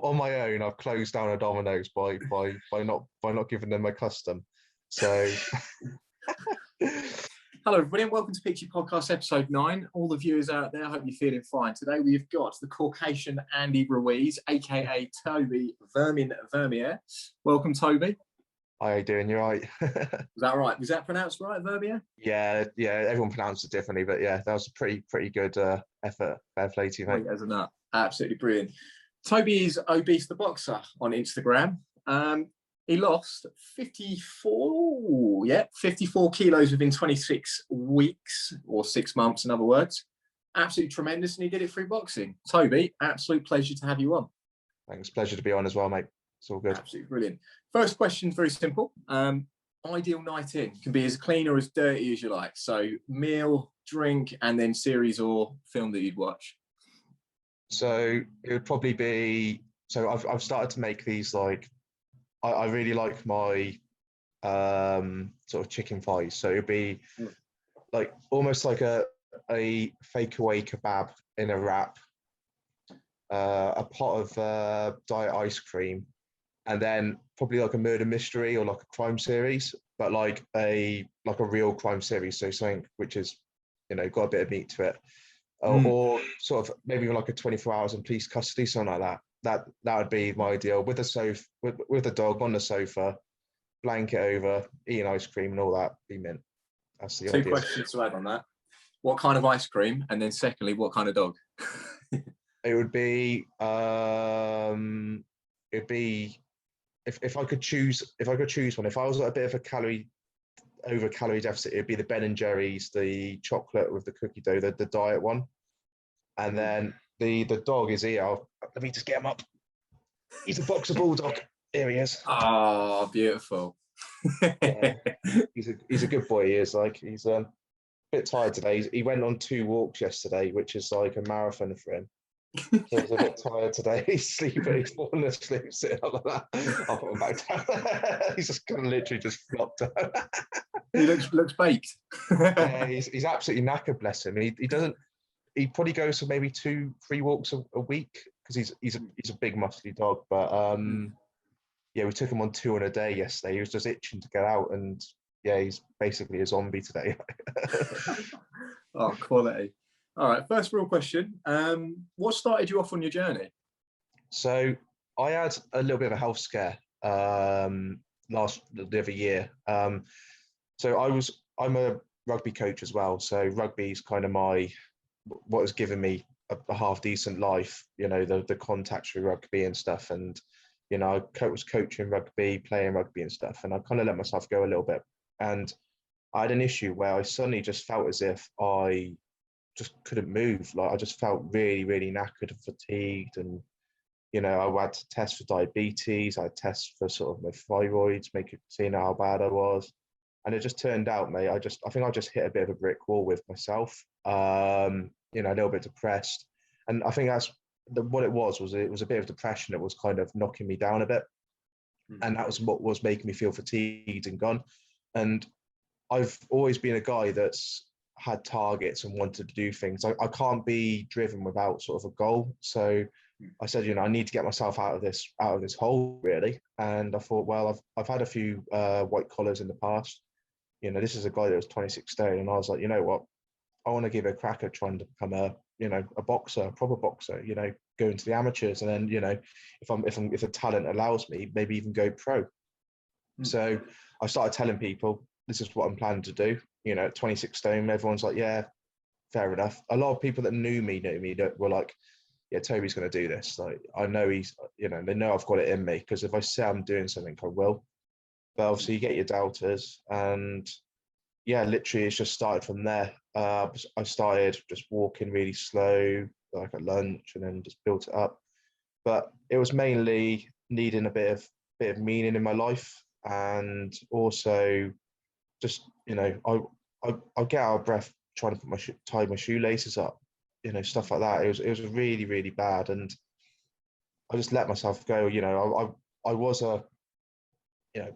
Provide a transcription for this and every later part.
on my own, I've closed down a Domino's by not giving them a custom. So Hello, everybody, and welcome to Peachy Podcast, episode 9. All the viewers out there, I hope you're feeling fine. Today, we've got the Caucasian Ruiz, aka Tobie Vermeire. Welcome, Toby. how are you doing? You're right. Was that right? Was that pronounced right, Vermeire? Yeah. Everyone pronounced it differently, but yeah, that was a pretty good effort. Fair play to you, mate. As a nut. Absolutely brilliant. Toby is Obese the Boxer on Instagram. He lost 54 kilos within 26 weeks, or 6 months, in other words. Absolutely tremendous, and he did it through boxing. Toby, absolute pleasure to have you on. Thanks. Pleasure to be on as well, mate. It's all good. Absolutely brilliant. First question, very simple. Ideal night in can be as clean or as dirty as you like. So meal, drink, and then series or film that you'd watch. So it would probably be. So I've started to make these like. I really like my sort of chicken thighs. So it'd be like almost like a fake away kebab in a wrap, a pot of diet ice cream, and then probably like a murder mystery or like a crime series, but like a real crime series. So something which is, got a bit of meat to it, or sort of maybe like a 24 hours in police custody, something like that. That would be my ideal, with a sofa, with a dog on the sofa, blanket over, eating ice cream and all that. Be mint. That's the idea. 2 questions to add on that. What kind of ice cream? And then secondly, what kind of dog? It would be if I could choose one, if I was at a bit of a calorie deficit, it'd be the Ben and Jerry's, the chocolate with the cookie dough, the diet one. And then the dog is here. Let me just get him up. He's a boxer bulldog. Here he is. Oh, beautiful. Yeah. He's a good boy. He is. Like, he's a bit tired today. He went on 2 walks yesterday, which is like a marathon for him. So he's a bit tired today. He's sleeping. He's falling asleep sitting up like that. I'll put him back down. He's just kind of literally just flopped down. He looks baked. Yeah, he's absolutely knackered. Bless him. He doesn't. He probably goes for maybe 2-3 walks a week, because he's a big muscly dog. But yeah, we took him on 2 in a day yesterday. He was just itching to get out, and yeah, he's basically a zombie today. Oh, quality. All right, first real question. What started you off on your journey? So I had a little bit of a health scare the other year. So I'm a rugby coach as well. So rugby is kind of what has given me a half decent life, the contact through rugby and stuff. And, I was coaching rugby, playing rugby and stuff. And I kind of let myself go a little bit. And I had an issue where I suddenly just felt as if I just couldn't move. Like, I just felt really, really knackered and fatigued. And, I had to test for diabetes. I had tests for sort of my thyroids, seeing how bad I was. And it just turned out, mate, I think I just hit a bit of a brick wall with myself. A little bit depressed. And I think that's what it was a bit of depression. It was kind of knocking me down a bit. And that was what was making me feel fatigued and gone. And I've always been a guy that's had targets and wanted to do things. I can't be driven without sort of a goal. So I said, I need to get myself out of this hole, really. And I thought, well, I've had a few white collars in the past. This is a guy that was 26 stone, and I was like, you know what? I want to give it a crack at trying to become a boxer, a proper boxer, go into the amateurs. And then, if the talent allows me, maybe even go pro. So I started telling people, this is what I'm planning to do. At 26 stone, everyone's like, yeah, fair enough. A lot of people that knew me that were like, yeah, Toby's going to do this. Like, I know they know I've got it in me, because if I say I'm doing something, I will. But obviously you get your doubters, and yeah, literally it's just started from there. I started just walking really slow, like at lunch, and then just built it up. But it was mainly needing a bit of meaning in my life, and also just, I get out of breath trying to tie my shoelaces up, stuff like that. It was really, really bad, and I just let myself go.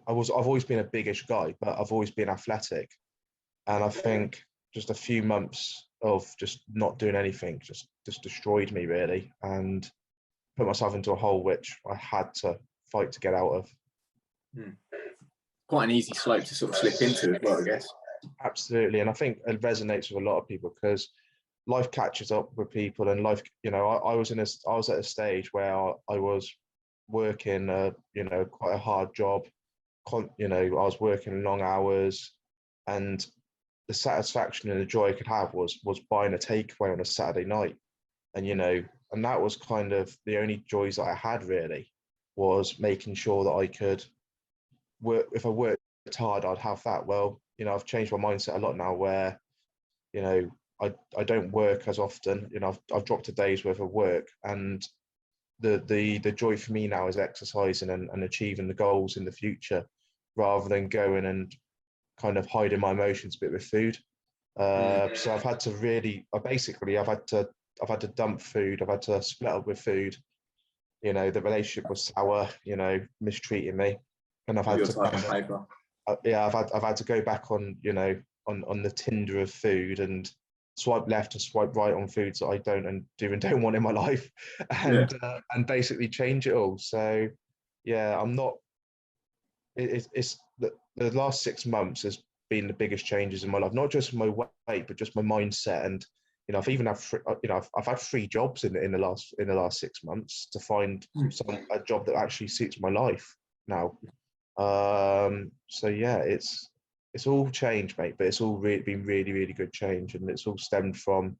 I've always been a biggish guy, but I've always been athletic. And I think just a few months of just not doing anything just destroyed me, really. And put myself into a hole which I had to fight to get out of. Quite an easy slope to sort of slip into as well, I guess. Absolutely. And I think it resonates with a lot of people because life catches up with people, and life, you know, I was at a stage where I was working you know, quite a hard job. You know, I was working long hours, and the satisfaction and the joy I could have was buying a takeaway on a Saturday night. And, you know, and that was kind of the only joys that I had really, was making sure that I could work. If I worked hard, I'd have that. Well, you know, I've changed my mindset a lot now where, you know, I don't work as often. You know, I've dropped a day's worth of work, and the joy for me now is exercising and achieving the goals in the future, rather than going and kind of hiding my emotions a bit with food. So I've had to really, I've had to dump food. I've had to split up with food. You know, the relationship was sour. You know, mistreating me, and I've had to I've had to go back on, you know, on the Tinder of food and swipe left or swipe right on foods that I don't want in my life, and basically change it all. So yeah, I'm not. It's the last 6 months has been the biggest changes in my life, not just my weight, but just my mindset. And you know, I've even had I've had 3 jobs in the last 6 months to find a job that actually suits my life now. So yeah, it's all change, mate, but it's all been really, really good change, and it's all stemmed from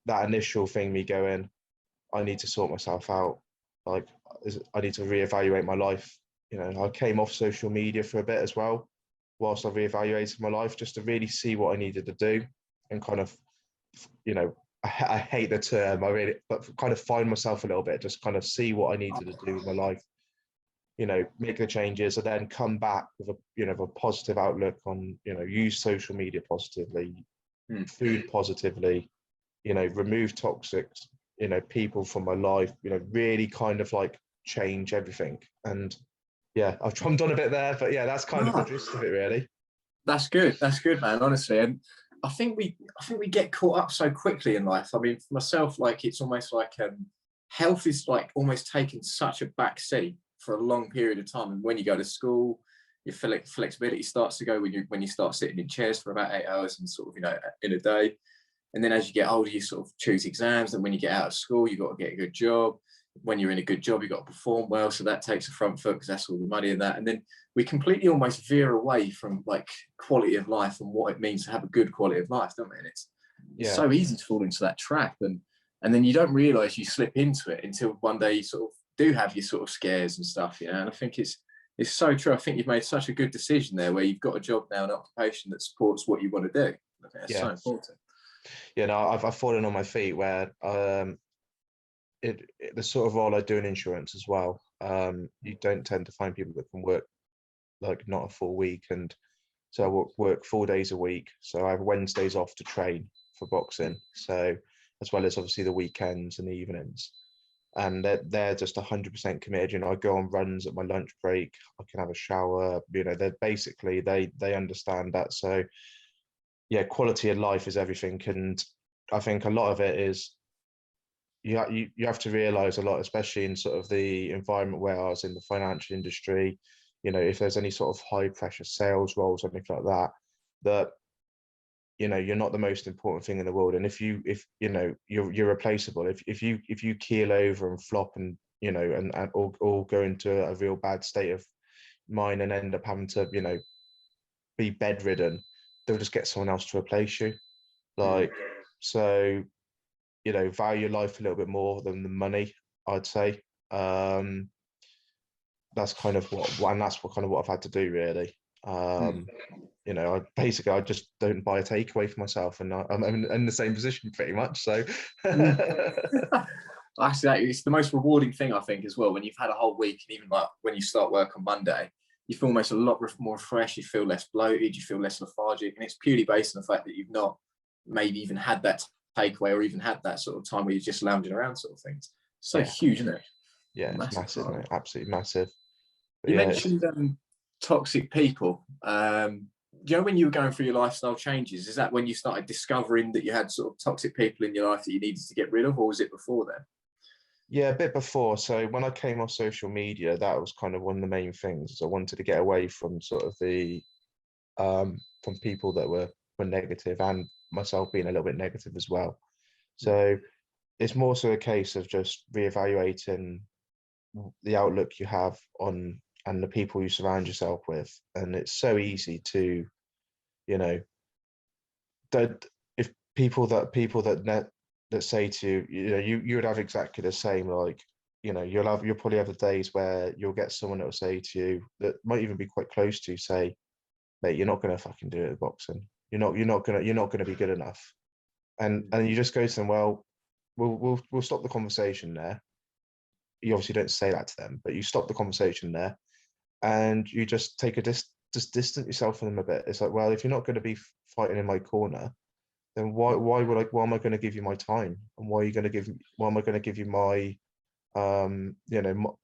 that initial thing, me going, I need to sort myself out. Like, I need to reevaluate my life. You know, I came off social media for a bit as well, whilst I reevaluated my life, just to really see what I needed to do, and kind of, you know, I hate the term, but kind of find myself a little bit, just kind of see what I needed to do with my life. You know, make the changes, and then come back with a positive outlook on, you know, use social media positively, food positively, you know, remove toxic, you know, people from my life, you know, really kind of like change everything. And yeah, I've jumped on a bit there, but yeah, that's kind of the gist of it, really. That's good, man, honestly. And I think we get caught up so quickly in life. I mean, for myself, like, it's almost like health is like almost taken such a back seat for a long period of time. And when you go to school, your flexibility starts to go when you start sitting in chairs for about 8 hours and sort of, you know, in a day. And then as you get older, you sort of choose exams. And when you get out of school, you've got to get a good job. When you're in a good job, you've got to perform well. So that takes a front foot because that's all the money in that. And then we completely almost veer away from like quality of life and what it means to have a good quality of life, don't we? And it's so easy to fall into that trap. And then you don't realize you slip into it until one day you sort of do have your sort of scares and stuff, you know. And I think it's so true. I think you've made such a good decision there, where you've got a job now, an occupation that supports what you want to do. I think that's so important. Yeah, no, I've fallen on my feet where the sort of role I do in insurance as well. You don't tend to find people that can work like not a full week, and so I work 4 days a week. So I have Wednesdays off to train for boxing. So as well as obviously the weekends and the evenings. And they're just 100% committed. You know, I go on runs at my lunch break. I can have a shower. You know, they're basically they understand that. So yeah, quality of life is everything. And I think a lot of it is you have to realize a lot, especially in sort of the environment where I was in the financial industry. You know, if there's any sort of high pressure sales roles or anything like that, you know, you're not the most important thing in the world. And if you know, you're replaceable. If you keel over and flop and, you know, and or go into a real bad state of mind and end up having to, you know, be bedridden, they'll just get someone else to replace you. Like, so, you know, value your life a little bit more than the money, I'd say. That's kind of what I've had to do, really. You know, I just don't buy a takeaway for myself, and I'm in the same position pretty much. So actually, it's the most rewarding thing, I think, as well. When you've had a whole week, and even like when you start work on Monday, you feel almost a lot more fresh. You feel less bloated. You feel less lethargic, and it's purely based on the fact that you've not maybe even had that takeaway or even had that sort of time where you're just lounging around, sort of things. So huge, isn't it? Yeah, it's massive, mate. Absolutely massive. But you mentioned toxic people. You know, when you were going through your lifestyle changes, is that when you started discovering that you had sort of toxic people in your life that you needed to get rid of, or was it before then? Yeah, a bit before. So when I came off social media, that was kind of one of the main things. I wanted to get away from sort of the from people that were negative, and myself being a little bit negative as well. So it's more so a case of just reevaluating the outlook you have on and the people you surround yourself with. And it's so easy to, you know, that if that say to you, you know, you would have exactly the same, like, you know, you'll probably have the days where you'll get someone that will say to you that might even be quite close to you, say, mate, you're not gonna fucking do it at boxing. You're not gonna be good enough. And you just go to them, well, we'll stop the conversation there. You obviously don't say that to them, but you stop the conversation there, and you just take just distance yourself from them a bit. It's like, well, if you're not going to be fighting in my corner, then why am I going to give you my time? And why am I going to give you my you know,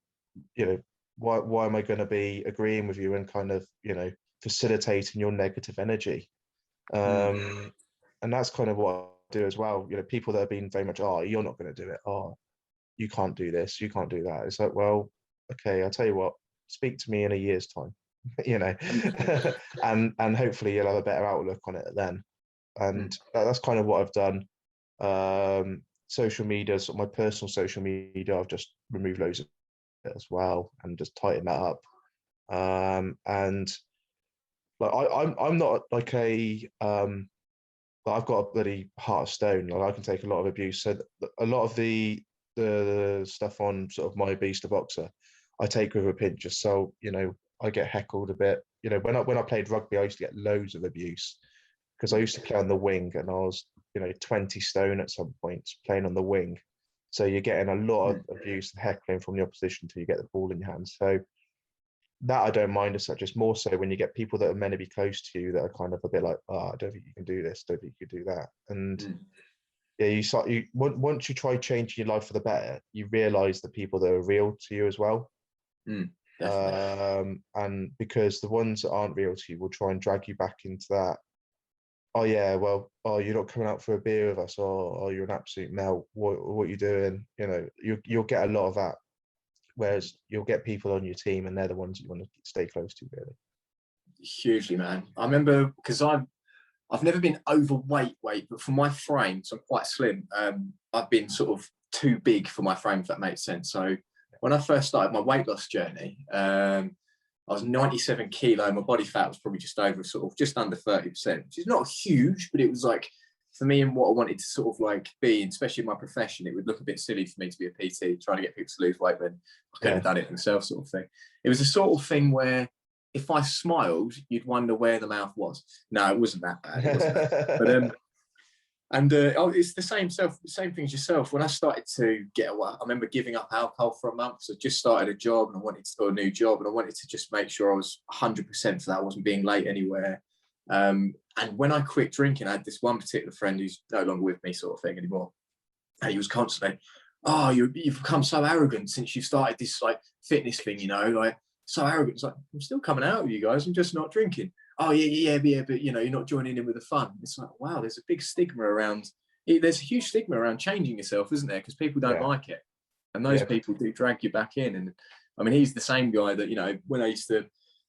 why am I going to be agreeing with you and kind of, you know, facilitating your negative energy? And that's kind of what I do as well. You know, people that have been very much, oh, you're not going to do it. Oh, you can't do this. You can't do that. It's like, well, okay, I'll tell you what, speak to me in a year's time, you know, and hopefully you'll have a better outlook on it then. And that's kind of what I've done. Social media, sort of my personal social media, I've just removed loads of it as well and just tightened that up. And like I'm not like I've got a bloody heart of stone. Like I can take a lot of abuse. So a lot of the stuff on sort of my Obese the Boxer, I take with a pinch. Just so, you know, I get heckled a bit. You know, when I played rugby, I used to get loads of abuse because I used to play on the wing, and I was, you know, 20 stone at some points playing on the wing. So you're getting a lot of abuse and heckling from the opposition till you get the ball in your hands. So that I don't mind as such. It's more so when you get people that are meant to be close to you that are kind of a bit like, oh, I don't think you can do this, don't think you can do that. And yeah, once you try changing your life for the better, you realize the people that are real to you as well. And because the ones that aren't real to you will try and drag you back into that. Oh yeah, well, oh, you're not coming out for a beer with us, or oh, you're an absolute melt. What are you doing? You know, you'll get a lot of that. Whereas you'll get people on your team, and they're the ones you want to stay close to, really. Hugely, man. I remember because I've never been overweight, but for my frame, so I'm quite slim. I've been sort of too big for my frame, if that makes sense. So when I first started my weight loss journey, I was 97 kilo. My body fat was probably just over, sort of just under 30%, which is not huge, but it was like, for me and what I wanted to sort of like be, especially in my profession, it would look a bit silly for me to be a PT trying to get people to lose weight when I could have done it myself, sort of thing. It was a sort of thing where if I smiled, you'd wonder where the mouth was. No, it wasn't that bad. It wasn't that. But it's the same thing as yourself. When I started to get away, I remember giving up alcohol for a month. So I just started a job, and I wanted to do a new job, and I wanted to just make sure I was 100% for that. I wasn't being late anywhere. And when I quit drinking, I had this one particular friend who's no longer with me, sort of thing, anymore. And he was constantly, oh, you've become so arrogant since you started this like fitness thing, you know, like so arrogant. It's like, I'm still coming out with you guys. I'm just not drinking. Oh yeah, but you know, you're not joining in with the fun. It's like, wow, there's a big stigma around. There's a huge stigma around changing yourself, isn't there? Because people don't like it, and those people do drag you back in. And I mean, he's the same guy that, you know, when I used to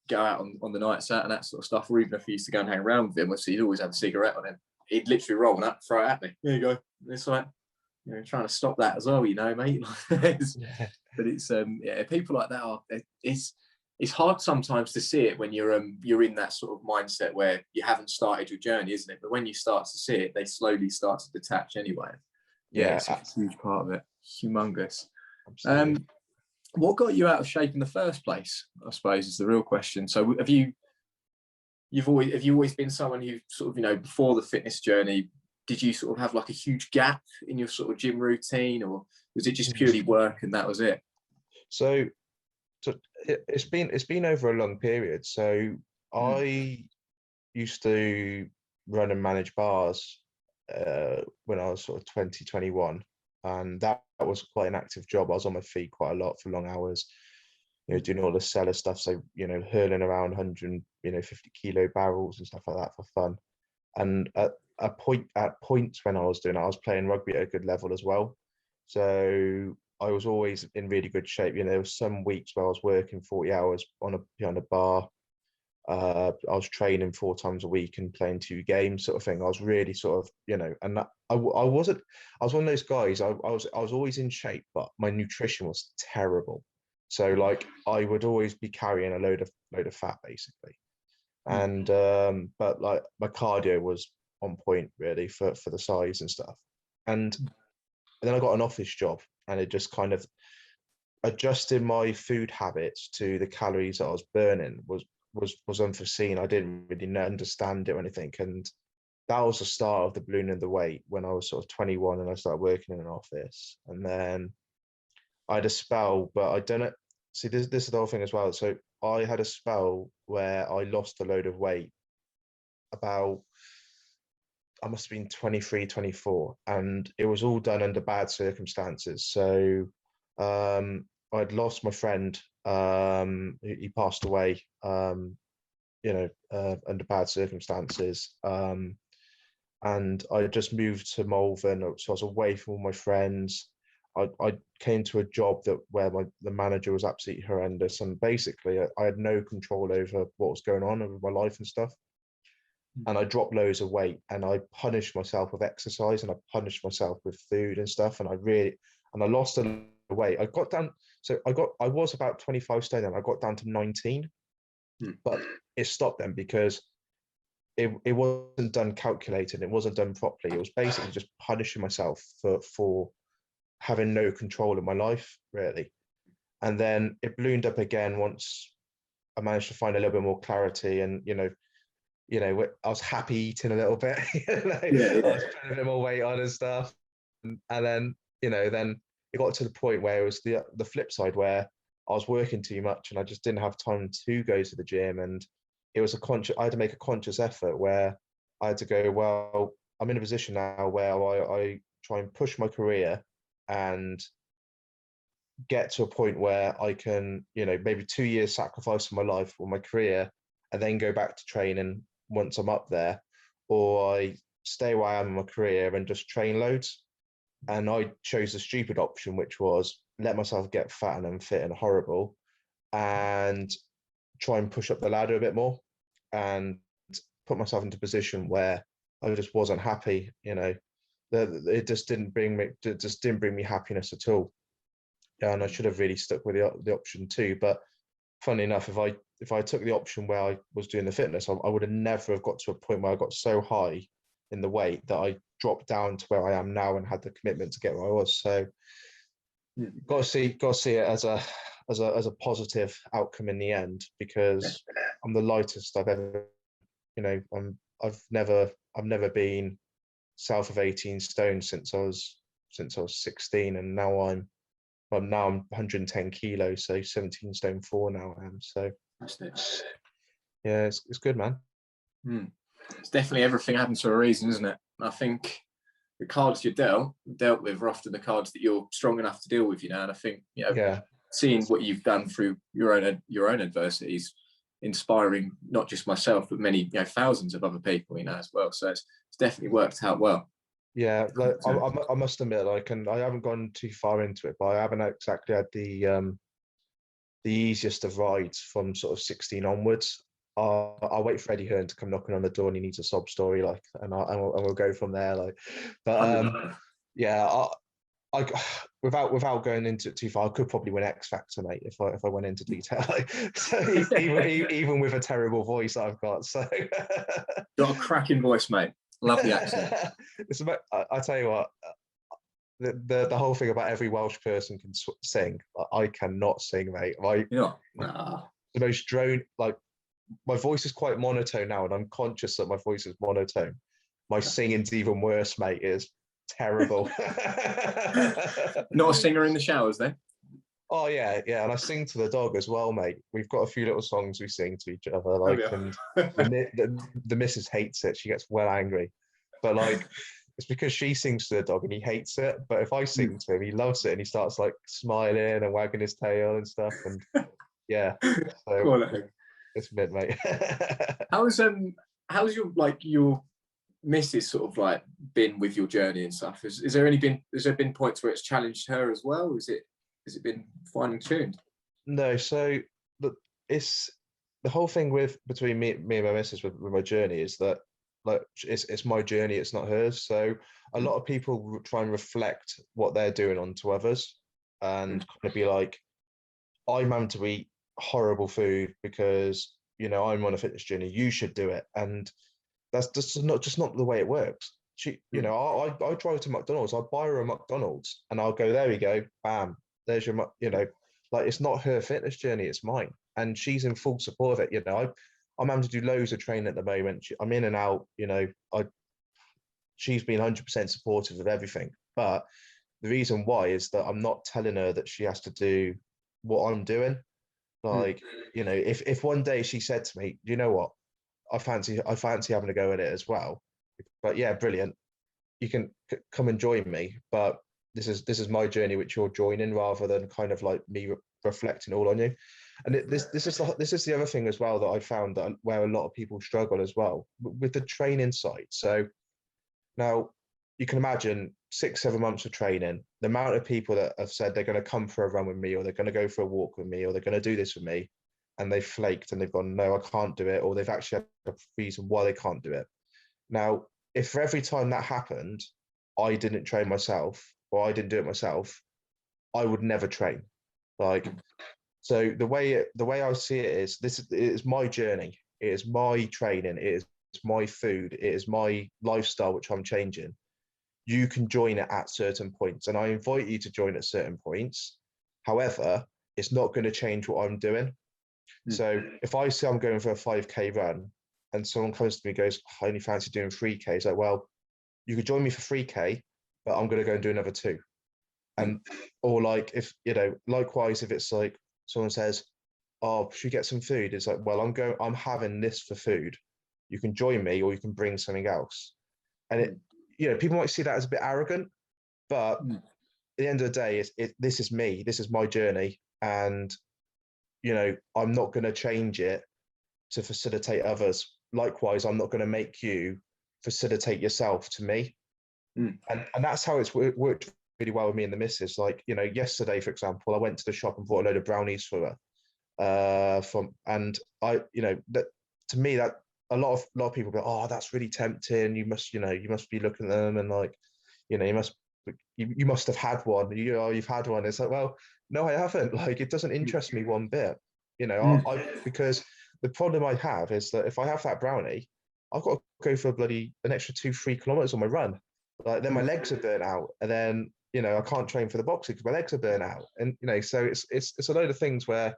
go out on the nights out and that sort of stuff, or even if he used to go and hang around with him, he'd always have a cigarette on him. He'd literally roll up, throw it at me. There you go. And it's like, you know, trying to stop that as well, you know, mate. But it's people like that are. It's hard sometimes to see it when you're in that sort of mindset where you haven't started your journey, isn't it? But when you start to see it, they slowly start to detach anyway. Yeah, it's a huge part of it. Humongous. What got you out of shape in the first place, I suppose, is the real question. So have you always been someone who sort of, you know, before the fitness journey, did you sort of have like a huge gap in your sort of gym routine, or was it just purely work and that was it? So it's been over a long period. So I used to run and manage bars when I was sort of 21, and that was quite an active job. I was on my feet quite a lot for long hours, you know, doing all the cellar stuff. So, you know, hurling around 150 kilo barrels and stuff like that for fun. And at points when I was doing it, I was playing rugby at a good level as well. So I was always in really good shape. You know, there was some weeks where I was working 40 hours behind a bar. I was training 4 times a week and playing 2 games, sort of thing. I was really sort of, you know, and I was one of those guys. I was always in shape, but my nutrition was terrible. So like I would always be carrying a load of fat basically, and but like my cardio was on point really for the size and stuff. And then I got an office job, and it just kind of adjusted my food habits to the calories that I was burning was unforeseen. I didn't really understand it or anything, and that was the start of the ballooning the weight when I was sort of 21 and I started working in an office. And then I had a spell, but I don't know. See, this is the whole thing as well. So I had a spell where I lost a load of weight about, I must have been 23, 24, and it was all done under bad circumstances. So I'd lost my friend. He passed away, you know, under bad circumstances. And I just moved to Malvern, so I was away from all my friends. I came to a job where the manager was absolutely horrendous, and basically I had no control over what was going on with my life and stuff. And I dropped loads of weight, and I punished myself with exercise, and I punished myself with food and stuff, and I lost a lot of weight. I got down, so I was about 25 stone, and I got down to 19, but it stopped then because it wasn't done calculated, it wasn't done properly. It was basically just punishing myself for having no control of my life, really. And then it ballooned up again once I managed to find a little bit more clarity, and you know, I was happy eating a little bit. I was putting a bit more weight on and stuff, and then then it got to the point where it was the flip side, where I was working too much and I just didn't have time to go to the gym, and it was I had to make a conscious effort where I had to go, well, I'm in a position now where I try and push my career and get to a point where I can, maybe 2 years sacrifice of my life or my career and then go back to training once I'm up there, or I stay where I am in my career and just train loads. And I chose the stupid option, which was let myself get fat and unfit and horrible and try and push up the ladder a bit more and put myself into a position where I just wasn't happy. It just didn't bring me happiness at all. And I should have really stuck with the option too. But funny enough, if I took the option where I was doing the fitness, I would have never have got to a point where I got so high in the weight that I dropped down to where I am now and had the commitment to get where I was. So got to see it as a positive outcome in the end, because I'm the lightest I've ever, I've never been south of 18 stone since I was 16, and now I'm 110 kilos, so 17 stone 4 now I am. So yeah, it's good, man. It's definitely everything happens for a reason, isn't it? I think the cards you're dealt with are often the cards that you're strong enough to deal with, and I think seeing what you've done through your own adversities, inspiring not just myself but many thousands of other people as well. So it's definitely worked out well. Yeah, like I must admit, I haven't gone too far into it, but I haven't exactly had the easiest of rides from sort of 16 onwards. I'll wait for Eddie Hearn to come knocking on the door and he needs a sob story, and we'll go from there. But yeah, I without going into it too far, I could probably win X Factor, mate, if I went into detail. So even with a terrible voice that I've got, so got a cracking voice, mate. Love the accent. It's about, I tell you what, the whole thing about every Welsh person can sing. I cannot sing, mate. The most drone, my voice is quite monotone now, and I'm conscious that my voice is monotone. My singing's even worse, mate. It is terrible. Not a singer in the showers, then? Oh yeah, and I sing to the dog as well, mate. We've got a few little songs we sing to each other, and the missus hates it. She gets well angry, but it's because she sings to the dog and he hates it. But if I sing to him, he loves it, and he starts smiling and wagging his tail and stuff. And yeah, so it's mid, mate. How's your Missus sort of like been with your journey and stuff? Has there been points where it's challenged her as well? Has it been fine tuned? No, so it's the whole thing between me and my missus with my journey is that like it's my journey, it's not hers. So a lot of people try and reflect what they're doing onto others and kind of be like, I'm having to eat horrible food because I'm on a fitness journey. You should do it, and that's just not the way it works. I drive to McDonald's. I'll buy her a McDonald's, and I'll go, there we go, bam, there's your, like it's not her fitness journey, it's mine, and she's in full support of it. I'm having to do loads of training at the moment. I'm in and out. She's been 100% supportive of everything, but the reason why is that I'm not telling her that she has to do what I'm doing. Like, if one day she said to me, you know what, I fancy having a go at it as well, but yeah, brilliant, you can come and join me, but this is my journey which you're joining, rather than kind of like me reflecting all on you. And this is the other thing as well that I found that where a lot of people struggle as well with the training side. So now you can imagine 6-7 months of training, the amount of people that have said they're going to come for a run with me, or they're going to go for a walk with me, or they're going to do this with me, and they've flaked and they've gone, no, I can't do it, or they've actually had a reason why they can't do it. Now, if for every time that happened, I didn't train myself, or I didn't do it myself, I would never train. Like, so the way I see it is, it is my journey, it is my training, it is my food, it is my lifestyle which I'm changing. You can join it at certain points, and I invite you to join at certain points. However, it's not going to change what I'm doing. So if I say I'm going for a 5K run and someone comes to me and goes, I only fancy doing 3K, it's like, well, you could join me for 3K, but I'm going to go and do another 2. And, or like, if, likewise, if it's like someone says, oh, should we get some food? It's like, well, I'm having this for food. You can join me, or you can bring something else. And people might see that as a bit arrogant, but at the end of the day, this is me, this is my journey. And, I'm not going to change it to facilitate others. Likewise, I'm not going to make you facilitate yourself to me. And that's how it's worked really well with me and the missus. Like, yesterday, for example, I went to the shop and bought a load of brownies for her. And I, that to me, that a lot of people go, oh, that's really tempting. You must be looking at them and like, you must have had one. You've had one. It's like, well, no, I haven't. Like, it doesn't interest me one bit. Because the problem I have is that if I have that brownie, I've got to go for an extra 2-3 kilometers on my run. Like, then my legs are burnt out, and then I can't train for the boxing because my legs are burnt out. And so it's a load of things where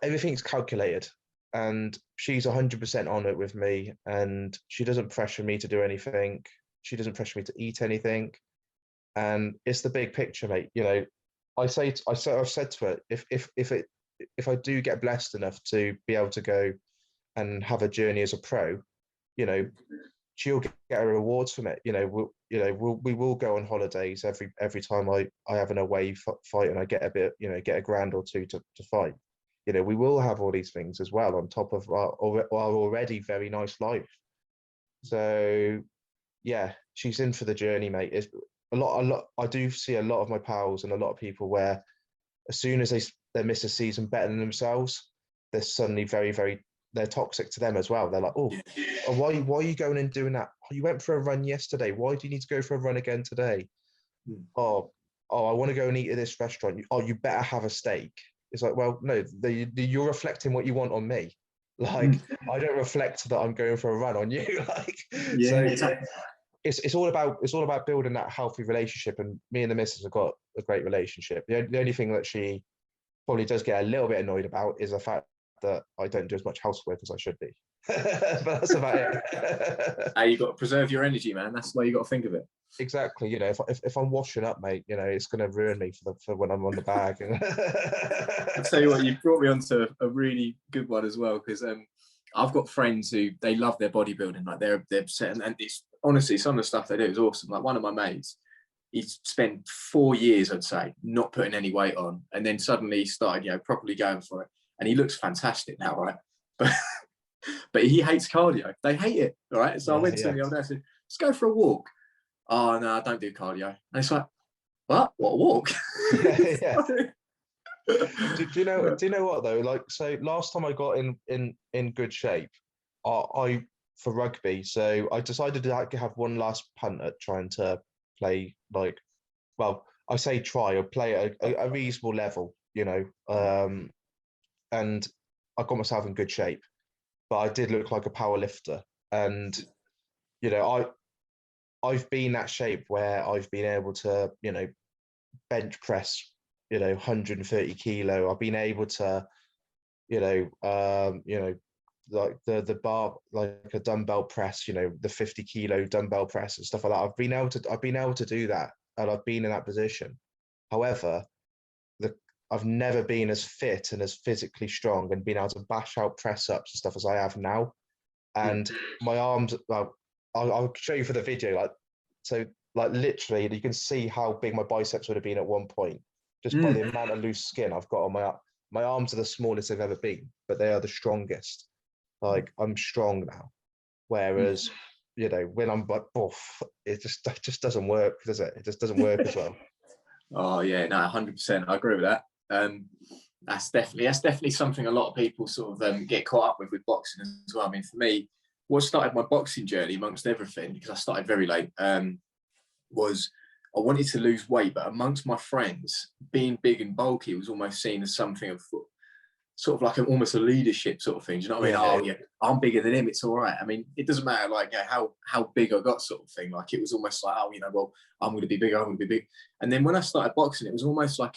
everything's calculated, and she's 100% on it with me, and she doesn't pressure me to do anything. She doesn't pressure me to eat anything, and it's the big picture, mate. I've said to her, if I do get blessed enough to be able to go and have a journey as a pro, she'll get her rewards from it. We will go on holidays every time I have an away fight and I get a bit, get a grand or two to fight. We will have all these things as well on top of our already very nice life. So yeah, she's in for the journey, mate. It's a lot. I do see a lot of my pals and a lot of people where as soon as they miss a season better than themselves, they're suddenly very, very, they're toxic to them as well. They're like, oh, why are you going and doing that? Oh, you went for a run yesterday. Why do you need to go for a run again today? Oh, I want to go and eat at this restaurant. Oh, you better have a steak. It's like, well, no, you're reflecting what you want on me. Like, I don't reflect that I'm going for a run on you. Like, so it's all about building that healthy relationship. And me and the missus have got a great relationship. The only thing that she probably does get a little bit annoyed about is the fact that I don't do as much housework as I should be. But that's about it. Hey, you got to preserve your energy, man. That's the way you got to think of it. Exactly. If I'm washing up, mate, it's going to ruin me for when I'm on the bag. I'll tell you what, you brought me onto a really good one as well, because I've got friends who they love their bodybuilding, like they're set, and it's honestly some of the stuff they do is awesome. Like one of my mates, he's spent 4 years, I'd say, not putting any weight on, and then suddenly he started, properly going for it, and he looks fantastic now, right? But he hates cardio. They hate it, all right? So I went to him the other day, I said, let's go for a walk. Oh, no, I don't do cardio. And it's like, what a walk. Yeah. do you know what though? Like, so last time I got in good shape, I for rugby, so I decided to have one last punt at trying to play, like, well, I say try or play at a reasonable level, and I got myself in good shape, but I did look like a power lifter. And I've been that shape where I've been able to bench press 130 kilo. I've been able to like the bar, like a dumbbell press, the 50 kilo dumbbell press and stuff like that. I've been able to do that, and I've been in that position. However, I've never been as fit and as physically strong and been able to bash out press ups and stuff as I have now. And my arms, well, I'll show you for the video, like literally you can see how big my biceps would have been at one point, just by the amount of loose skin I've got on my arms. Are the smallest they've ever been, but they are the strongest. Like, I'm strong now, whereas when I'm like buff, it just doesn't work, does it? It just doesn't work as well. Oh yeah, no, 100%. I agree with that. That's definitely something a lot of people sort of get caught up with boxing as well. I mean, for me, what started my boxing journey amongst everything, because I started very late, was I wanted to lose weight, but amongst my friends, being big and bulky was almost seen as something of sort of like almost a leadership sort of thing. Do you know what I mean? Oh yeah, I'm bigger than him, it's all right. I mean, it doesn't matter like how big I got sort of thing. Like, it was almost like, oh, well, I'm going to be bigger, I'm going to be big. And then when I started boxing, it was almost like,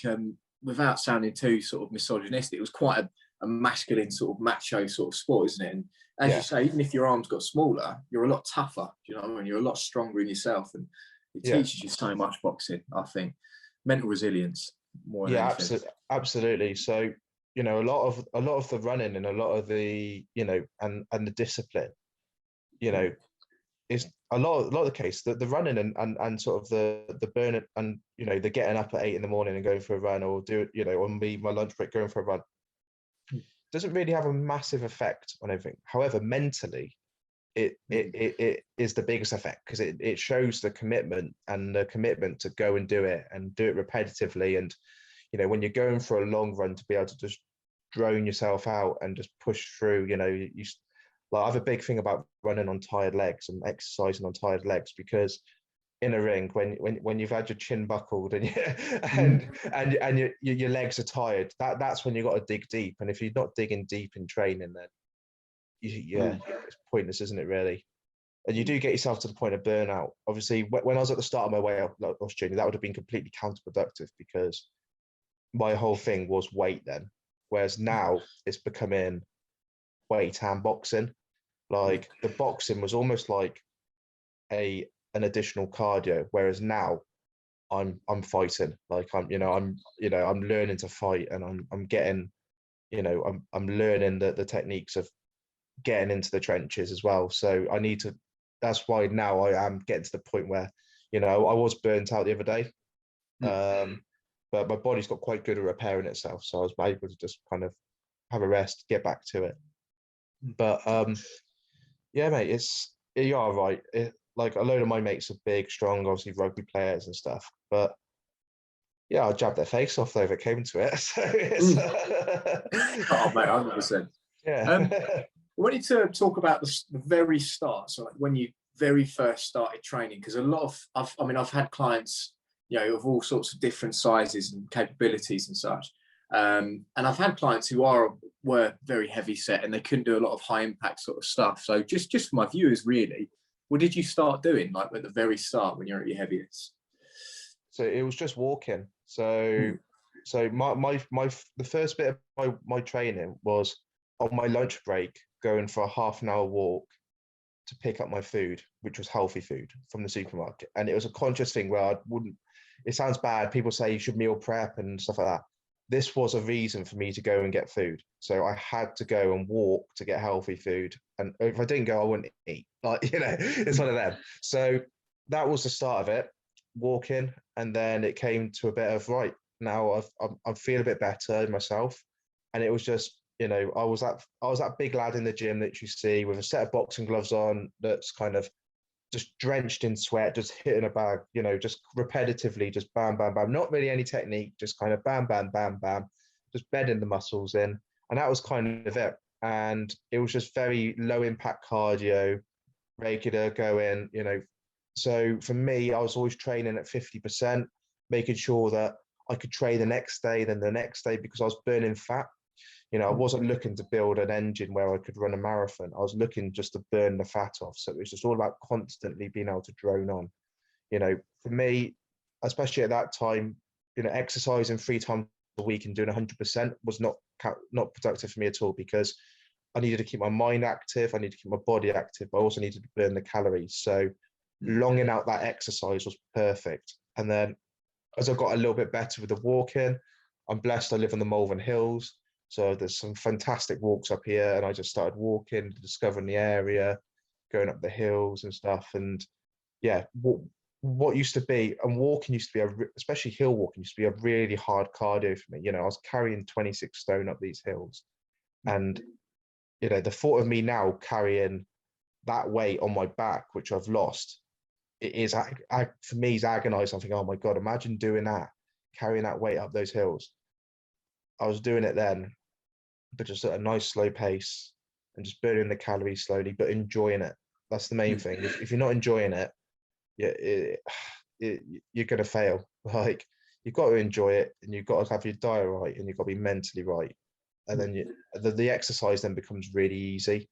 without sounding too sort of misogynistic, it was quite a masculine sort of macho sort of sport, isn't it? And as you say, even if your arms got smaller, you're a lot tougher. Do you know what I mean? You're a lot stronger in yourself, and it teaches you so much, boxing. I think mental resilience more than anything. Absolutely. So a lot of the running and a lot of the and the discipline, is a lot of the case that the running and sort of the burn and the getting up at 8 in the morning and going for a run, or on my lunch break going for a run, doesn't really have a massive effect on everything. However, mentally, it is the biggest effect, because it shows the commitment to go and do it repetitively. And when you're going for a long run, to be able to just drone yourself out and just push through, like, I have a big thing about running on tired legs and exercising on tired legs, because in a ring, when you've had your chin buckled and your legs are tired, that's when you've got to dig deep. And if you're not digging deep in training, then it's pointless, isn't it, really? And you do get yourself to the point of burnout. Obviously, when I was at the start of my weight loss journey, that would have been completely counterproductive, because my whole thing was weight then. Whereas now it's becoming weight and boxing. Like, the boxing was almost like an additional cardio, whereas now I'm fighting. Like, I'm learning to fight, and I'm getting, I'm learning the techniques of getting into the trenches as well. So I need to. That's why now I am getting to the point where, I was burnt out the other day, but my body's got quite good at repairing itself, so I was able to just kind of have a rest, get back to it. But yeah, mate, you are right. Like, a load of my mates are big, strong, obviously rugby players and stuff, but yeah, I'll jab their face off though if it came to it. So it's, oh mate, 100%. Yeah. I wanted to talk about the very start, so like when you very first started training, because a lot of I've had clients of all sorts of different sizes and capabilities and such, and I've had clients who were very heavy set and they couldn't do a lot of high impact sort of stuff. So just for my viewers, really, what did you start doing, like, at the very start when you're at your heaviest? So it was just walking. So the first bit of my training was on my lunch break, going for a half an hour walk to pick up my food, which was healthy food from the supermarket. And it was a conscious thing where it sounds bad, people say you should meal prep and stuff like that. This was a reason for me to go and get food. So I had to go and walk to get healthy food. And if I didn't go, I wouldn't eat. Like, it's one of them. So that was the start of it, walking. And then it came to a bit of, right, now I feel a bit better in myself. And it was just you know, I was that big lad in the gym that you see with a set of boxing gloves on, that's kind of just drenched in sweat, just hitting a bag, you know, just repetitively, just bam, bam, bam. Not really any technique, just kind of bam, bam, bam, bam, just bedding the muscles in. And that was kind of it. And it was just very low impact cardio, regular going, you know. So for me, I was always training at 50%, making sure that I could train the next day, then the next day, because I was burning fat. You know, I wasn't looking to build an engine where I could run a marathon. I was looking just to burn the fat off. So it was just all about constantly being able to drone on. You know, for me, especially at that time, you know, exercising 3 times a week and doing 100% was not productive for me at all, because I needed to keep my mind active. I needed to keep my body active. But I also needed to burn the calories. So longing out that exercise was perfect. And then as I got a little bit better with the walking, I'm blessed I live in the Malvern Hills. So there's some fantastic walks up here, and I just started walking, discovering the area, going up the hills and stuff. And yeah, what used to be, and walking used to be, especially hill walking, used to be a really hard cardio for me. You know, I was carrying 26 stone up these hills. And, you know, the thought of me now carrying that weight on my back, which I've lost, it is, for me, is agonizing. I'm thinking, oh my God, imagine doing that, carrying that weight up those hills. I was doing it then, but just at a nice slow pace and just burning the calories slowly, but enjoying it. That's the main thing. If you're not enjoying it, you're going to fail. Like, you've got to enjoy it, and you've got to have your diet right, and you've got to be mentally right. And then the exercise then becomes really easy.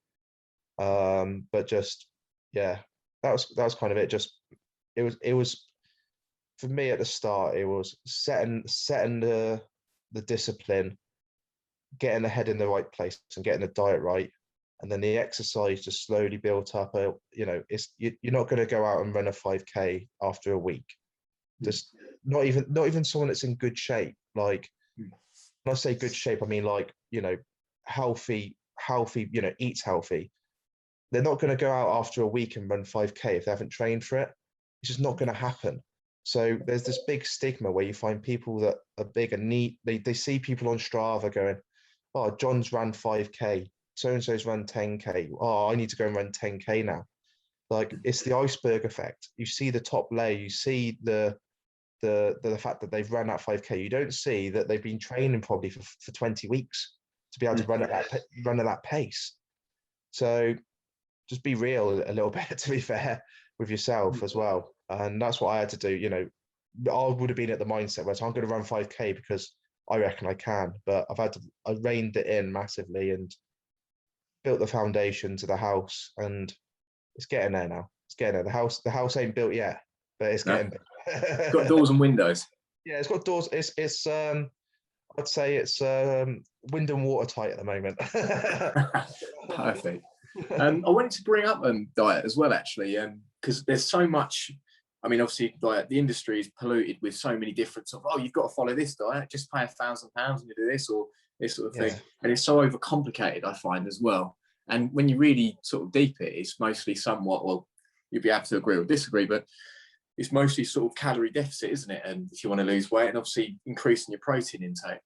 But just, yeah, that was kind of it. Just, it was for me at the start, it was setting the discipline, getting the head in the right place and getting the diet right, and then the exercise just slowly built up. You know, you're not going to go out and run a 5K after a week. Just not even someone that's in good shape. Like, when I say good shape, I mean, like, you know, healthy, you know, eats healthy. They're not going to go out after a week and run 5K if they haven't trained for it. It's just not going to happen. So there's this big stigma where you find people that are big and neat. They see people on Strava going, oh, John's ran 5K, so-and-so's run 10K. Oh, I need to go and run 10K now. Like, it's the iceberg effect. You see the top layer, you see the fact that they've run that 5K. You don't see that they've been training probably for 20 weeks to be able to run at that pace. So just be real a little bit, to be fair, with yourself as well. And that's what I had to do. You know, I would have been at the mindset where I'm going to run 5K because I reckon I can, but I reined it in massively and built the foundation to the house, and it's getting there now. It's getting there. The house ain't built yet, but it's getting there. It's got doors and windows. Yeah, it's got doors. It's I'd say it's wind and water tight at the moment. Perfect. I wanted to bring up diet as well, actually, because there's so much. I mean, obviously, like, the industry is polluted with so many different sort of, oh, you've got to follow this diet, just pay £1,000 and you do this, or this sort of thing. And it's so overcomplicated, I find, as well. And when you really sort of deep it, it's mostly somewhat, well, you'd be able to agree or disagree, but it's mostly sort of calorie deficit, isn't it? And if you want to lose weight, and obviously increasing your protein intake.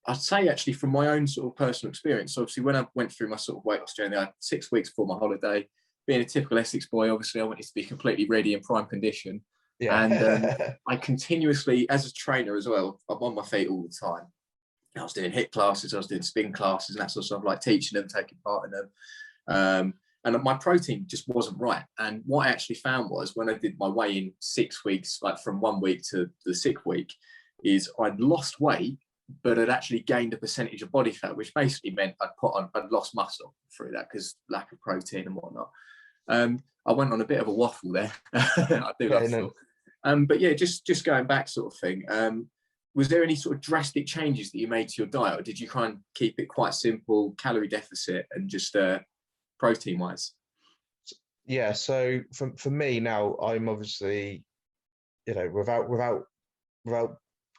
I'd say, actually, from my own sort of personal experience, obviously when I went through my sort of weight loss journey, I had 6 weeks before my holiday. Being a typical Essex boy, obviously I wanted to be completely ready in prime condition. Yeah. And I continuously, as a trainer as well, I'm on my feet all the time. I was doing HIIT classes, I was doing spin classes and that sort of stuff, like teaching them, taking part in them. And my protein just wasn't right. And what I actually found was, when I did my weigh-in 6 weeks, like from 1 week to the 6th week, is I'd lost weight, but I'd actually gained a percentage of body fat, which basically meant I'd lost muscle through that because lack of protein and whatnot. I went on a bit of a waffle there. I do love it. But yeah, just going back sort of thing. Was there any sort of drastic changes that you made to your diet, or did you kind of keep it quite simple, calorie deficit and just protein wise? Yeah, so for me now, I'm obviously, you know, without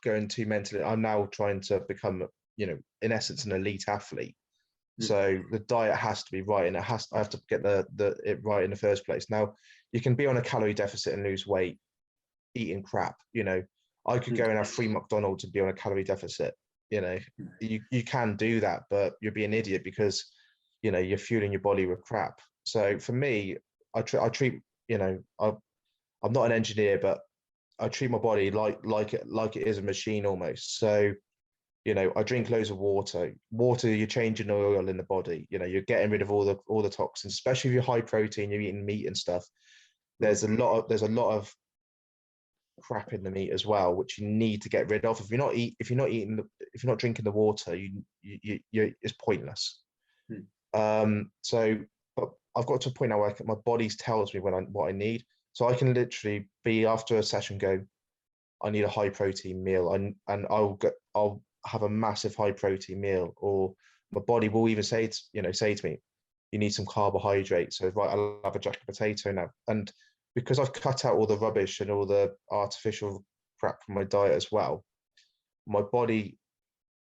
going too mentally, I'm now trying to become, you know, in essence, an elite athlete. So the diet has to be right, and I have to get it right in the first place. Now, you can be on a calorie deficit and lose weight eating crap. You know, I could go and have 3 McDonald's and be on a calorie deficit. You know, you can do that, but you'll be an idiot because, you know, you're fueling your body with crap. So for me, I treat, you know, I'm not an engineer, but I treat my body like it is a machine almost. So, you know, I drink loads of water. Water, you're changing oil in the body. You know, you're getting rid of all the toxins, especially if you're high protein, you're eating meat and stuff. There's a lot of crap in the meat as well, which you need to get rid of. If you're not drinking the water, it's pointless. So, but I've got to a point now where my body tells me what I need. So I can literally be after a session go, I need a high protein meal, and I'll have a massive high protein meal, or my body will even say to me, you need some carbohydrates. So right, I'll have a jacket potato now, and because I've cut out all the rubbish and all the artificial crap from my diet as well, my body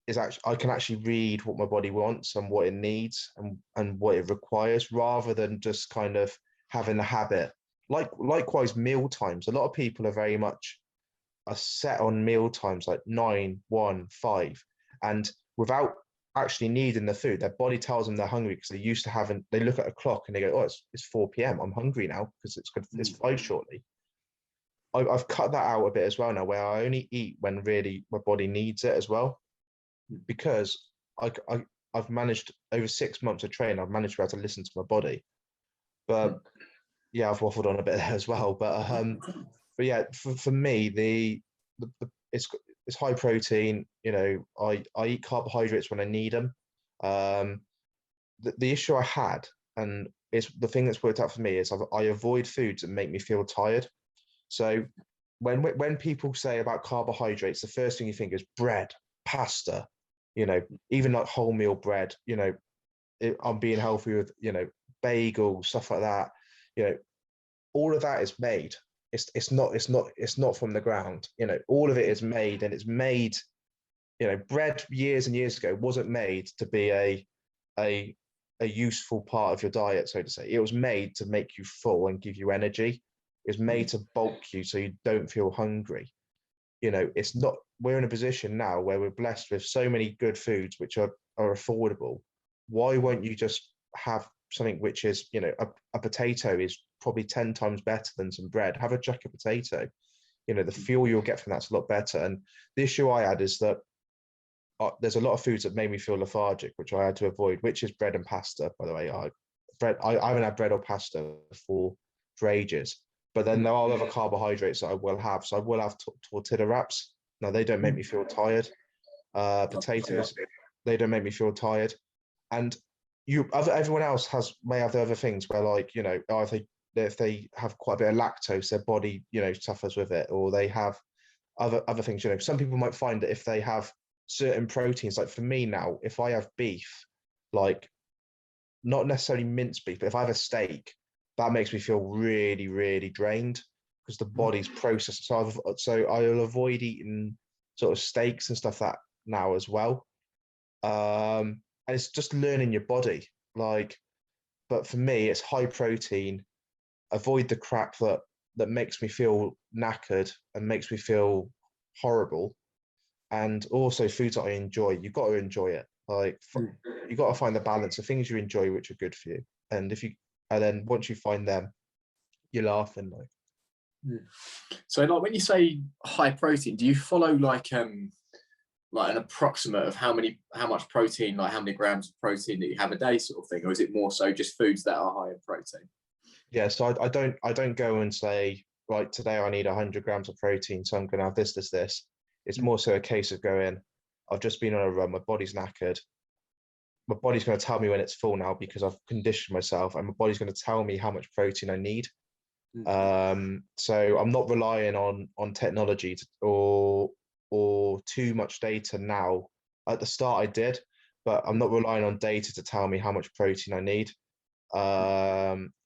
is I can actually read what my body wants and what it needs and what it requires, rather than just kind of having a habit. Likewise, meal times. A lot of people are very much set on meal times, like 9, 1, 5, and without actually needing the food, their body tells them they're hungry because they look at a clock and they go, oh, it's 4 p.m. I'm hungry now because it's 5 shortly. I've cut that out a bit as well now, where I only eat when really my body needs it as well, because I've managed over 6 months of training. I've managed to be able to listen to my body, but yeah, I've waffled on a bit there as well. But yeah, for me, it's high protein. You know, I eat carbohydrates when I need them. The issue I had, and it's the thing that's worked out for me, is I avoid foods that make me feel tired. So when people say about carbohydrates, the first thing you think is bread, pasta, you know, even like wholemeal bread. You know, I'm being healthy with, you know, bagels, stuff like that. You know, all of that is made. It's not from the ground. You know, all of it is made, and it's made. You know, bread years and years ago wasn't made to be a useful part of your diet, so to say. It was made to make you full and give you energy. It was made to bulk you so you don't feel hungry. You know, it's not. We're in a position now where we're blessed with so many good foods which are affordable. Why won't you just have something which is, you know, a potato is probably 10 times better than some bread. Have a jacket potato. You know, the fuel you'll get from that's a lot better. And the issue I had is that there's a lot of foods that made me feel lethargic, which I had to avoid, which is bread and pasta, by the way. I haven't had bread or pasta for ages. But then there are other carbohydrates that I will have. So I will have tortilla wraps. Now, they don't make me feel tired. Potatoes, they don't make me feel tired. And everyone else may have the other things where, like, you know, if they have quite a bit of lactose, their body, you know, suffers with it, or they have other things. You know, some people might find that if they have certain proteins, like for me now, if I have beef, like not necessarily minced beef, but if I have a steak, that makes me feel really, really drained because the body's processed. So I'll avoid eating sort of steaks and stuff that now as well. And it's just learning your body, like. But for me, it's high protein. Avoid the crap that makes me feel knackered and makes me feel horrible. And also foods that I enjoy. You've got to enjoy it. Like, you've got to find the balance of things you enjoy which are good for you. And then once you find them, you're laughing. Like, so like when you say high protein, do you follow like an approximate of how much protein, like how many grams of protein that you have a day, sort of thing, or is it more so just foods that are high in protein? Yeah, so I don't go and say, right, today I need 100 grams of protein, so I'm going to have this. It's more so a case of going, I've just been on a run, my body's knackered. My body's going to tell me when it's full now because I've conditioned myself, and my body's going to tell me how much protein I need. So I'm not relying on technology or too much data now. At the start I did, but I'm not relying on data to tell me how much protein I need,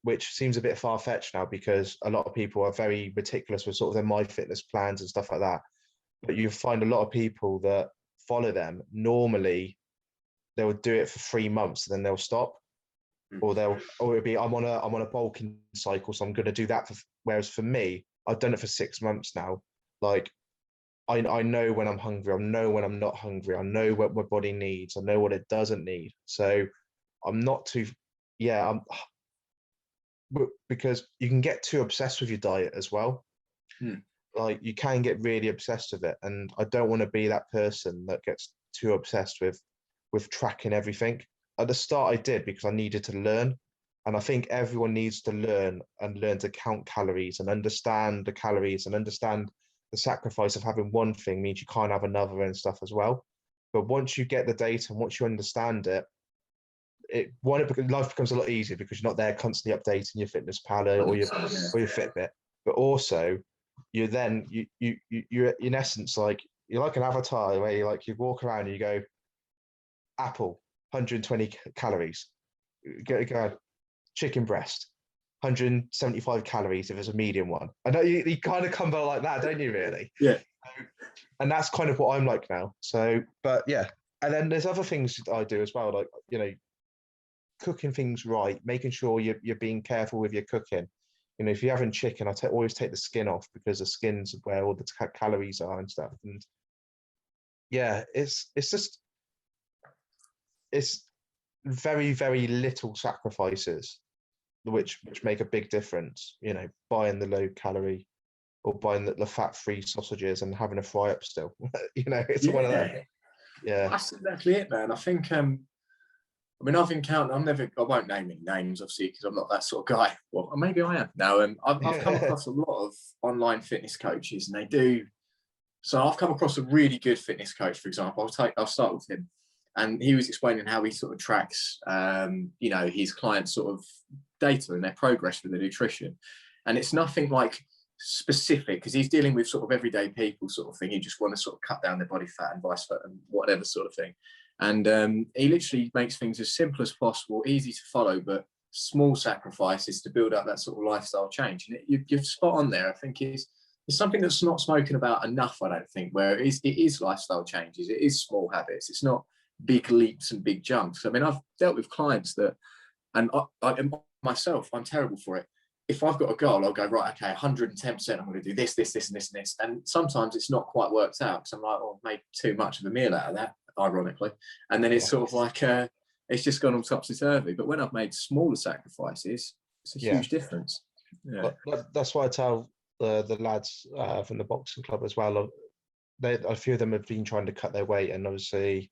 which seems a bit far-fetched now because a lot of people are very meticulous with sort of their MyFitness plans and stuff like that. But you find a lot of people that follow them, normally they will do it for 3 months and then they'll stop, or it'll be, I'm on a bulking cycle, so I'm going to do that whereas for me, I've done it for 6 months now. Like, I know when I'm hungry. I know when I'm not hungry. I know what my body needs. I know what it doesn't need. So I'm not too, yeah, because you can get too obsessed with your diet as well. Like you can get really obsessed with it, and I don't want to be that person that gets too obsessed with tracking everything. At the start, I did because I needed to learn, and I think everyone needs to learn to count calories and understand the calories and understand the sacrifice of having one thing means you can't have another and stuff as well. But once you get the data and once you understand it, life becomes a lot easier because you're not there constantly updating your fitness pal or your Fitbit. But also, you're in essence like you're like an avatar where you walk around and you go, apple, 120 calories. Go chicken breast, 175 calories if it's a medium one. I know you kind of combo like that, don't you? Really? Yeah. And that's kind of what I'm like now. So, but yeah, and then there's other things that I do as well, like cooking things right, making sure you're being careful with your cooking. If you're having chicken, always take the skin off because the skin's where all the calories are and stuff. And yeah, it's very, very little sacrifices which make a big difference. Buying the low calorie or buying the fat-free sausages and having a fry up still. It's one of them. Yeah, that's exactly it, man. I think I've encountered. I won't name any names, obviously, because I'm not that sort of guy. Well, maybe I am. No, I've come across a lot of online fitness coaches, and they do. So I've come across a really good fitness coach, for example. I'll start with him, and he was explaining how he sort of tracks, his clients' sort of data and their progress with the nutrition, and it's nothing like specific because he's dealing with sort of everyday people sort of thing. You just want to sort of cut down their body fat and vice versa and whatever sort of thing. And he literally makes things as simple as possible, easy to follow, but small sacrifices to build up that sort of lifestyle change. And you're spot on there. I think it's something that's not spoken about enough, I don't think, where it is lifestyle changes. It is small habits. It's not big leaps and big jumps. I mean, I've dealt with clients that, and I myself, I'm terrible for it. If I've got a goal, I'll go, right, okay, 110%, I'm going to do this, this, this, and this, and this. And sometimes it's not quite worked out because I'm like, oh, I've made too much of a meal out of that, ironically. And then it's sort of like, it's just gone all topsy-turvy. But when I've made smaller sacrifices, it's a huge difference. Yeah. That's why I tell the lads from the boxing club as well. A few of them have been trying to cut their weight, and obviously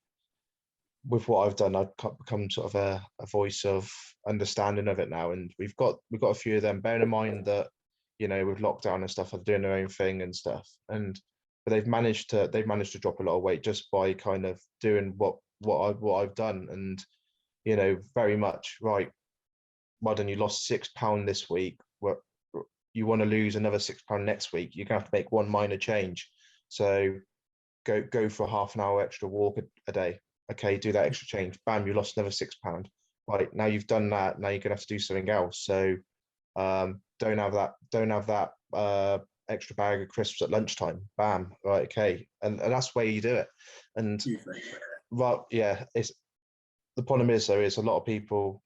with what I've done, I've become sort of a voice of understanding of it now. And we've got a few of them, bearing in mind that, with lockdown and stuff, are doing their own thing and stuff. But they've managed to drop a lot of weight just by kind of doing what I've done. And, very much right. Well done, you lost 6 pounds this week. Well, you want to lose another 6 pounds next week. You're gonna have to make one minor change. So go for a half an hour extra walk a day. Okay, do that extra change. Bam, you lost another 6 pounds. Right, now you've done that. Now you're gonna have to do something else. So don't have that extra bag of crisps at lunchtime. Bam, right, okay, and that's where you do it. And right, yeah, it's the problem is though is a lot of people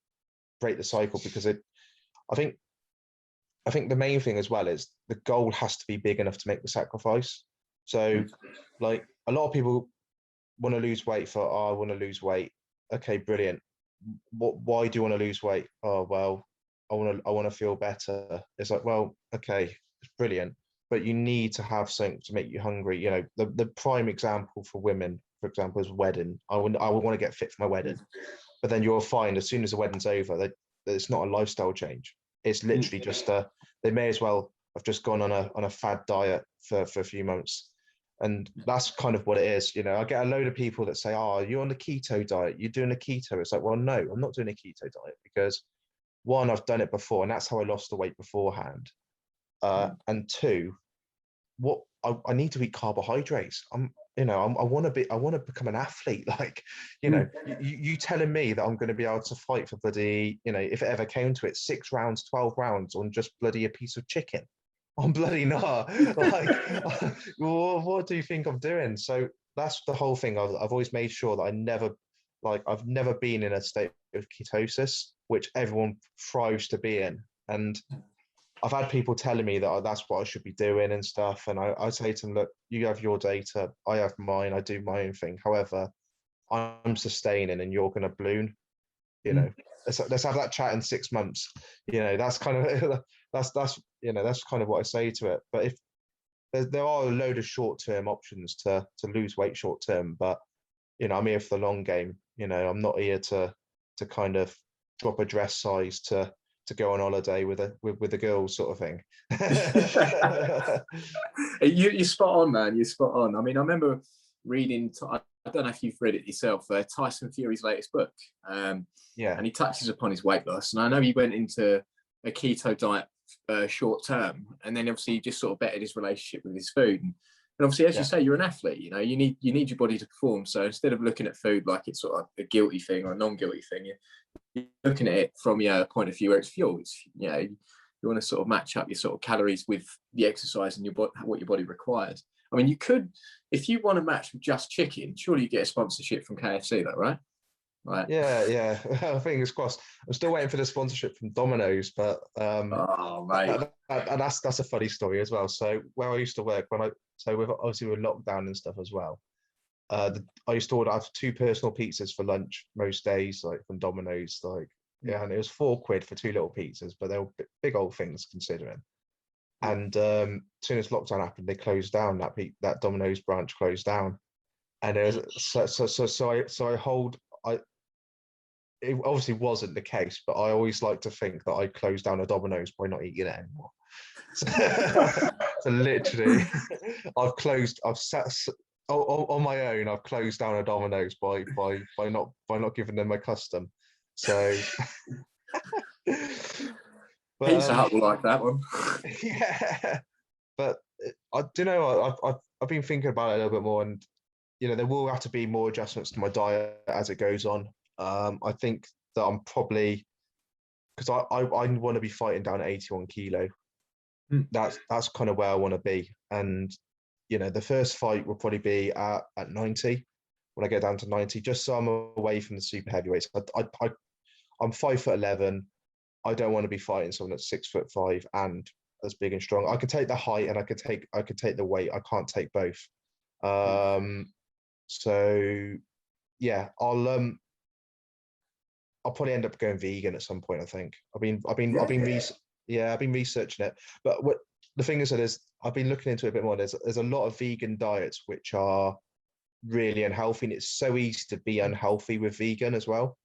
break the cycle because I think the main thing as well is the goal has to be big enough to make the sacrifice. So like a lot of people want to lose weight I want to lose weight. Okay, brilliant. Why do you want to lose weight? Oh, well, I want to feel better. It's like, well, okay, it's brilliant, but you need to have something to make you hungry. The prime example for women, for example, is wedding. I would want to get fit for my wedding, but then you'll find as soon as the wedding's over that it's not a lifestyle change. It's literally just they may as well have just gone on a fad diet for a few months. And that's kind of what it is. I get a load of people that say, oh, you're on the keto diet, you're doing a keto. It's like, well, no, I'm not doing a keto diet because one, I've done it before and that's how I lost the weight beforehand. And two, what I need to eat carbohydrates. I want to become an athlete. Like, you telling me that I'm going to be able to fight for bloody, if it ever came to it, 6 rounds, 12 rounds on just bloody a piece of chicken. I'm bloody not. Like, well, what do you think I'm doing? So that's the whole thing. I've always made sure that I've never been in a state of ketosis, which everyone thrives to be in. And I've had people telling me that that's what I should be doing and stuff. And I say to them, look, you have your data, I have mine, I do my own thing. However, I'm sustaining and you're going to balloon, you know, let's have that chat in 6 months. You know, that's kind of, that's, you know, that's kind of what I say to it. But if there are a load of short-term options to lose weight short-term, but, you know, I'm here for the long game. You know, I'm not here to kind of drop a dress size to go on holiday with the girls sort of thing. You're spot on, man. You're spot on. I mean, I remember reading, I don't know if you've read it yourself, Tyson Fury's latest book. Yeah. And he touches upon his weight loss. And I know he went into a keto diet short term, and then obviously he just sort of bettered his relationship with his food. And obviously, as you say, you're an athlete, you know, you need your body to perform. So instead of looking at food like it's sort of a guilty thing or a non-guilty thing, you're looking at it from your point of view where it's fuel. It's, you know, you want to sort of match up your sort of calories with the exercise and what your body requires. I mean, you could, if you want to match with just chicken, surely you get a sponsorship from KFC, though, right? Right. Yeah. Fingers crossed. I'm still waiting for the sponsorship from Domino's, but oh, mate. That's a funny story as well. So where I used to work, obviously with lockdown and stuff as well, I used to order, I have 2 personal pizzas for lunch most days, like from Domino's, like, yeah, and it was £4 for 2 little pizzas, but they were big old things considering. And as soon as lockdown happened, they closed down. That Domino's branch closed down, and it was it obviously wasn't the case, but I always like to think that I closed down a Domino's by not eating it anymore. So literally, I've sat on my own. I've closed down a Domino's by not giving them my custom. So. But, Pizza Hut will like that one. Yeah, but I do know. I've been thinking about it a little bit more, and you know, there will have to be more adjustments to my diet as it goes on. I think that I'm probably, because I want to be fighting down at 81 kilo. That's kind of where I want to be, and you know, the first fight will probably be at 90 when I get down to 90, just so I'm away from the super heavyweights. I'm 5'11". I don't want to be fighting someone that's 6'5" and as big and strong. I could take the height and I could take the weight. I can't take both. So yeah, I'll probably end up going vegan at some point. I think I've been researching it. But what the thing is I've been looking into it a bit more. There's a lot of vegan diets which are really unhealthy, and it's so easy to be unhealthy with vegan as well.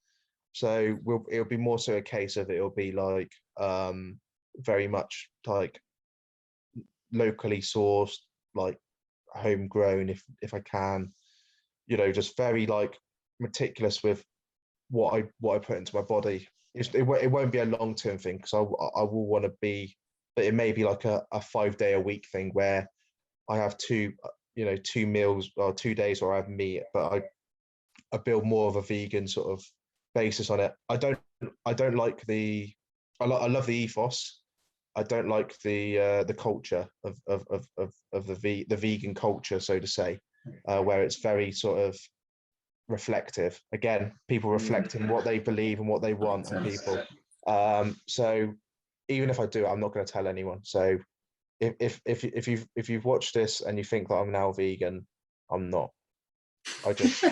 So it'll be more so a case of it'll be like very much like locally sourced, like homegrown if I can, you know, just very like meticulous with what I put into my body. It won't be a long-term thing, because I will want to be, but it may be like a 5-day-a-week thing where I have 2 meals or 2 days where I have meat, but I build more of a vegan sort of basis on it. I love the ethos. I don't like the culture of the vegan culture, so to say, where it's very sort of reflective. Again, people reflecting what they believe and what they want on people. So even if I do it, I'm not going to tell anyone. So if you've watched this and you think that I'm now vegan, I'm not. I just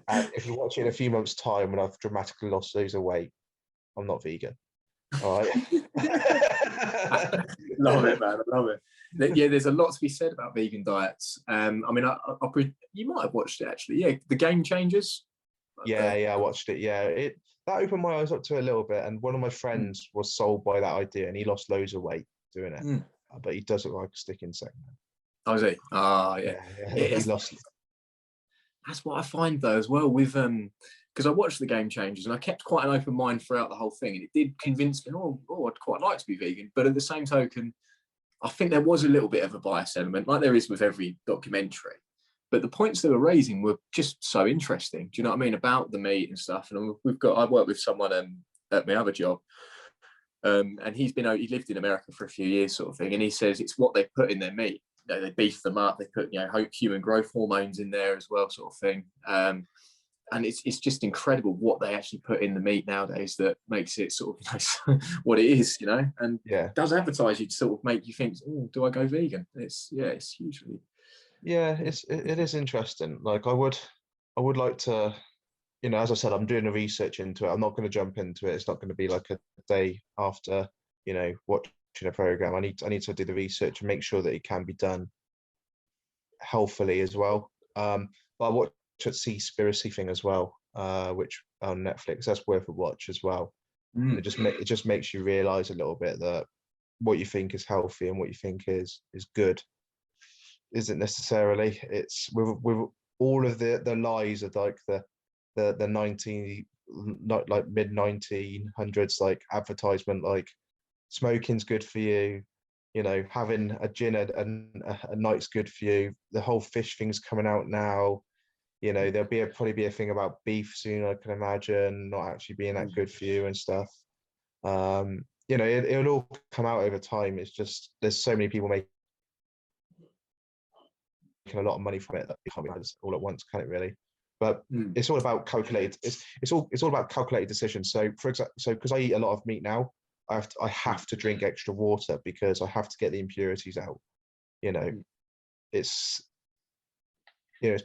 and if you watch it in a few months' time when I've dramatically lost loads of weight, I'm not vegan. All right. Love it, man. I love it. Yeah, there's a lot to be said about vegan diets. I mean, you might have watched it actually. Yeah, The Game Changers. Yeah, I watched it. Yeah, that opened my eyes up to a little bit. And one of my friends was sold by that idea, and he lost loads of weight doing it. But he does look like a stick insect. Oh, is he? Oh, yeah. He lost. That's what I find though as well with because I watched The Game Changers and I kept quite an open mind throughout the whole thing, and it did convince me, I'd quite like to be vegan. But at the same token, I think there was a little bit of a bias element, like there is with every documentary. But the points they were raising were just so interesting. Do you know what I mean, about the meat and stuff? And I work with someone at my other job, and he lived in America for a few years, sort of thing. And he says it's what they put in their meat. You know, they beef them up. They put human growth hormones in there as well, sort of thing. and it's just incredible what they actually put in the meat nowadays that makes it sort of what it is, you know, and does advertise you to sort of make you think, oh, do I go vegan? It's hugely. Yeah, it is interesting. Like I would like to, you know, as I said, I'm doing the research into it. I'm not going to jump into it. It's not going to be like a day after, you know, watching a program. I need to do the research and make sure that it can be done healthily as well. But I watched the Seaspiracy thing as well, which on Netflix. That's worth a watch as well. It just makes you realize a little bit that what you think is healthy and what you think is good isn't necessarily. It's with all of the lies of like the mid 1900s like advertisement, like smoking's good for you, you know, having a gin a night's good for you. The whole fish thing's coming out now. You know, there'll probably be a thing about beef soon, I can imagine, not actually being that good for you and stuff. You know, it'll all come out over time. It's just there's so many people making a lot of money from it that you can't be all at once, can it really? But it's all about calculated. It's all about calculated decisions. So for example, because I eat a lot of meat now, I have to drink extra water because I have to get the impurities out. You know, it's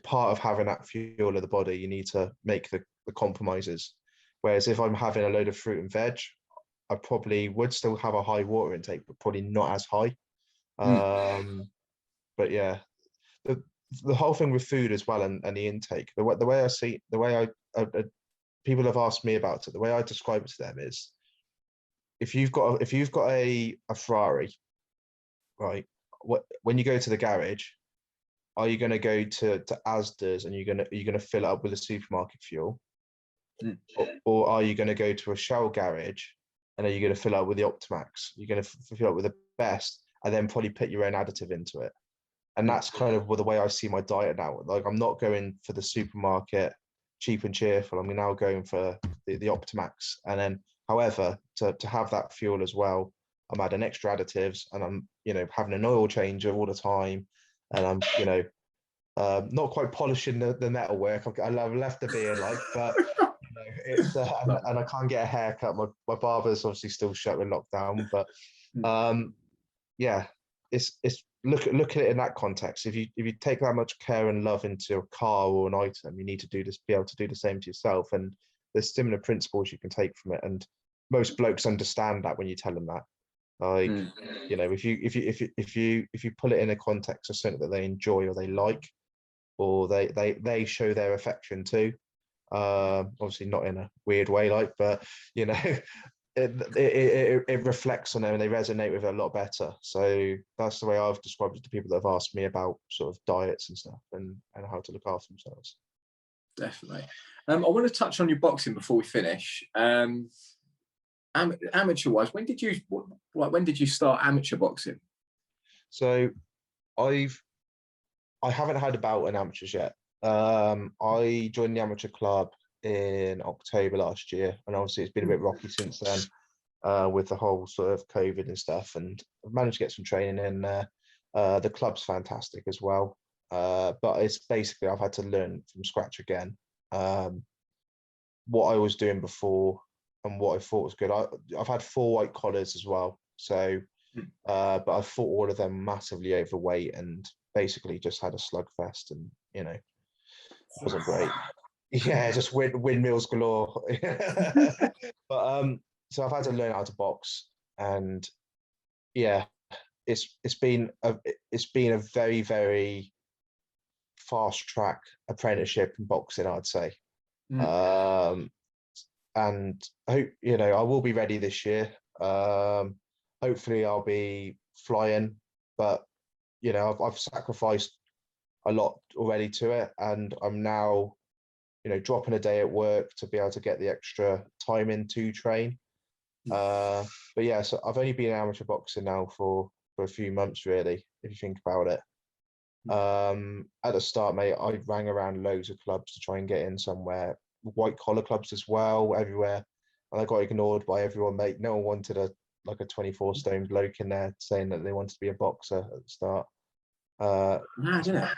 part of having that fuel of the body. You need to make the compromises. Whereas if I'm having a load of fruit and veg, I probably would still have a high water intake, but probably not as high. But yeah, the whole thing with food as well and the intake, the way I see, the way I people have asked me about it, the way I describe it to them is, if you've got a Ferrari, right? When you go to the garage, are you going to go to Asda's and you're going to fill it up with a supermarket fuel, or are you going to go to a Shell garage and are you going to fill up with the Optimax? You're going to fill up with the best and then probably put your own additive into it. And that's kind of the way I see my diet now. Like I'm not going for the supermarket cheap and cheerful. I'm now going for the Optimax. And then, however, to have that fuel as well, I'm adding extra additives and I'm, you know, having an oil changer all the time. And I'm, you know, not quite polishing the metal work. I've left the beard, like, but you know, it's and I can't get a haircut. My barber's obviously still shut with lockdown, but yeah, it's look at it in that context. If you take that much care and love into a car or an item, you need to be able to do the same to yourself. And there's similar principles you can take from it. And most blokes understand that when you tell them that. Like, you know, if you pull it in a context of something that they enjoy or they like, or they show their affection to, obviously not in a weird way, like, but you know, it reflects on them and they resonate with it a lot better. So that's the way I've described it to people that have asked me about sort of diets and stuff and how to look after themselves. Definitely. I want to touch on your boxing before we finish. Amateur wise, when did you start amateur boxing? So I haven't had a bout in amateurs yet. I joined the amateur club in October last year, and obviously it's been a bit rocky since then with the whole sort of COVID and stuff, and I've managed to get some training in there. The club's fantastic as well, but it's basically I've had to learn from scratch again what I was doing before and what I thought was good. I've had 4 white collars as well, so but I thought all of them massively overweight and basically just had a slugfest, and you know, it wasn't great. Yeah, just windmills galore. But so I've had to learn how to box, and yeah, it's been a very, very fast track apprenticeship in boxing, I'd say. And I hope, you know, I will be ready this year. Hopefully I'll be flying, but you know, I've sacrificed a lot already to it, and I'm now, you know, dropping a day at work to be able to get the extra time in to train. But yeah, so I've only been in amateur boxing now for a few months, really, if you think about it. At the start, mate, I rang around loads of clubs to try and get in somewhere, white collar clubs as well, everywhere, and I got ignored by everyone, mate. No one wanted a 24 stone bloke in there saying that they wanted to be a boxer at the start. Mad, isn't it?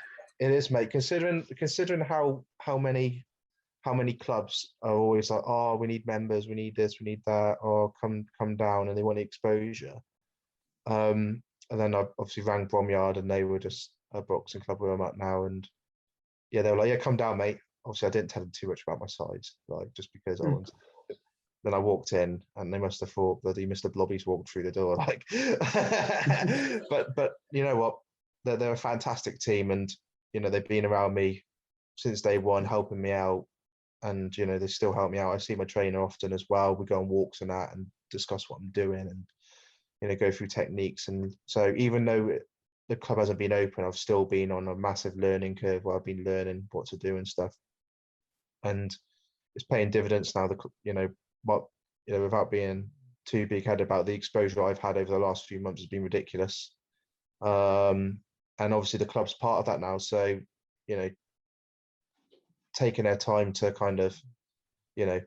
It is, mate. Considering how many how many clubs are always like, oh, we need members, we need this, we need that, or come down, and they want the exposure. And then I obviously rang Bromyard, and they were just a boxing club where I'm at now, and yeah, they were like, yeah, come down, mate. Obviously, I didn't tell them too much about my size, like just because I wanted. Then I walked in, and they must have thought bloody Mr. Blobby's walked through the door, like. but you know what? They're a fantastic team, and you know they've been around me since day one, helping me out, and you know they still help me out. I see my trainer often as well. We go on walks and that, and discuss what I'm doing, and you know go through techniques. And so even though the club hasn't been open, I've still been on a massive learning curve where I've been learning what to do and stuff, and it's paying dividends now. You know what, you know, without being too big-headed about the exposure I've had over the last few months has been ridiculous. And obviously the club's part of that now. So, you know, taking their time to kind of, you know,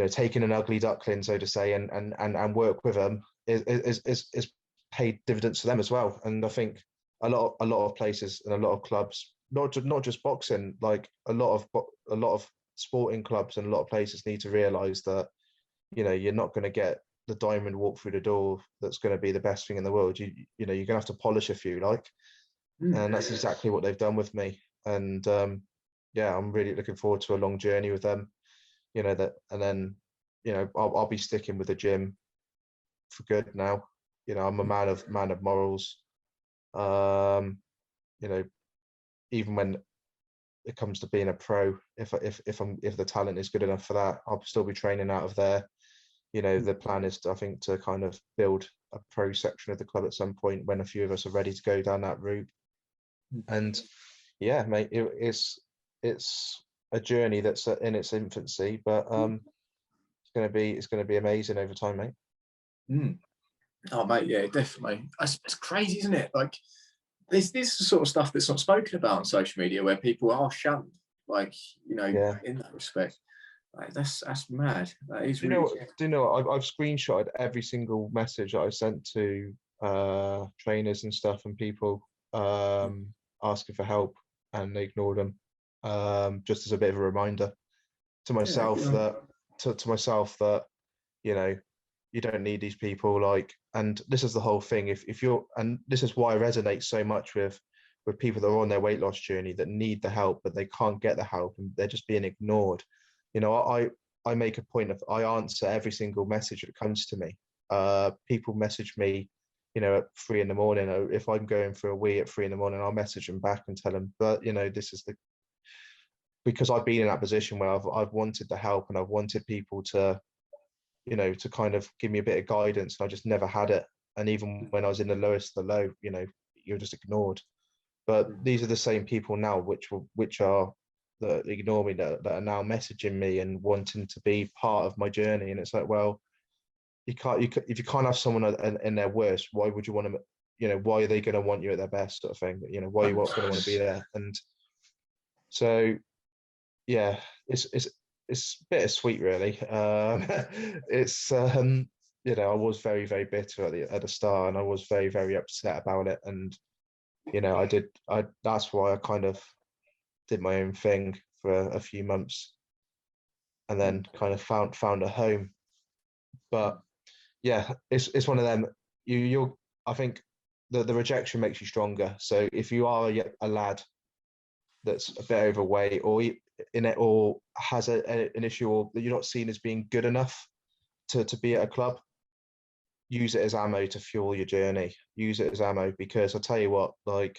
taking an ugly duckling, so to say, and work with them is paid dividends to them as well. And I think a lot of places and a lot of clubs, not just boxing, like a lot of sporting clubs and a lot of places need to realize that, you know, you're not going to get the diamond walk through the door that's going to be the best thing in the world. You know, you're going to have to polish a few, like, and that's exactly what they've done with me. And yeah, I'm really looking forward to a long journey with them. You know that, and then, you know, I'll be sticking with the gym for good now. You know, I'm a man of morals. You know, even when it comes to being a pro, if the talent is good enough for that, I'll still be training out of there. You know, the plan is to, I think, to kind of build a pro section of the club at some point when a few of us are ready to go down that route. And yeah, mate, it's a journey that's in its infancy, but it's going to be amazing over time, mate. Oh, mate, yeah, definitely. It's crazy, isn't it? Like, this sort of stuff that's not spoken about on social media, where people are shunned, like, you know, in that respect. Like, that's mad. That is really. Do you know I've screenshotted every single message that I sent to trainers and stuff, and people asking for help, and they ignored them, just as a bit of a reminder to myself to myself that, you know, you don't need these people, like, and this is the whole thing. If you're, and this is why I resonate so much with people that are on their weight loss journey that need the help, but they can't get the help and they're just being ignored. You know, I make a point of, I answer every single message that comes to me. People message me, you know, at 3 a.m. or if I'm going for a wee at 3 a.m, I'll message them back and tell them, but you know, this is because I've been in that position where I've wanted the help and I've wanted people to, you know, to kind of give me a bit of guidance, and I just never had it. And even when I was in the lowest of the low, you know, you're just ignored. But these are the same people now which are that ignore me, that are now messaging me and wanting to be part of my journey. And it's like, well, if you can't have someone in their worst, why would you want to, you know, why are they going to want you at their best, sort of thing? You know, why are you going to want to be there? And so, yeah, it's bittersweet, really. It's you know, I was very, very bitter at the start, and I was very, very upset about it. And you know, that's why I kind of did my own thing for a few months, and then kind of found a home. But yeah, it's one of them. I think the rejection makes you stronger. So if you are a lad that's a bit overweight, or has an issue, or that you're not seen as being good enough to be at a club, use it as ammo to fuel your journey. Use it as ammo, because I'll tell you what, like,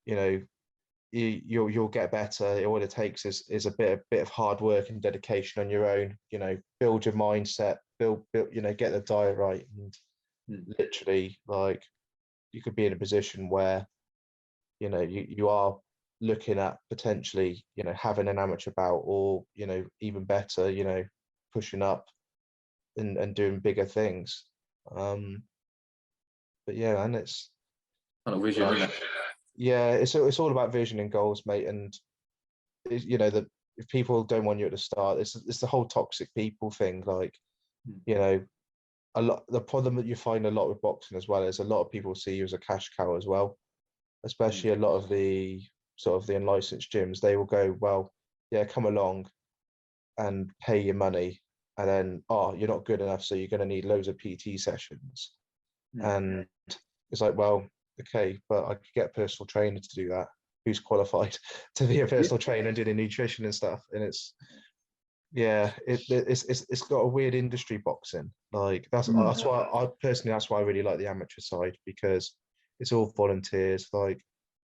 you know, you'll get better. All it takes is a bit of hard work and dedication on your own. You know, build your mindset, build, you know, get the diet right, and literally, like, you could be in a position where, you know, you are looking at potentially, you know, having an amateur bout, or, you know, even better, you know, pushing up and doing bigger things. But yeah, and it's kind of vision, isn't it? Yeah, it's all about vision and goals, mate. And you know, that if people don't want you at the start, it's the whole toxic people thing. Like, you know, the problem that you find a lot with boxing as well is a lot of people see you as a cash cow as well, especially a lot of the sort of the unlicensed gyms. They will go, well, yeah, come along and pay your money, and then, oh, you're not good enough, so you're going to need loads of PT sessions. And it's like, well, okay, but I could get a personal trainer to do that, who's qualified to be a personal trainer and do the nutrition and stuff. And it's, yeah, it's got a weird industry, boxing. Like that's why I personally, that's why I really like the amateur side, because it's all volunteers. Like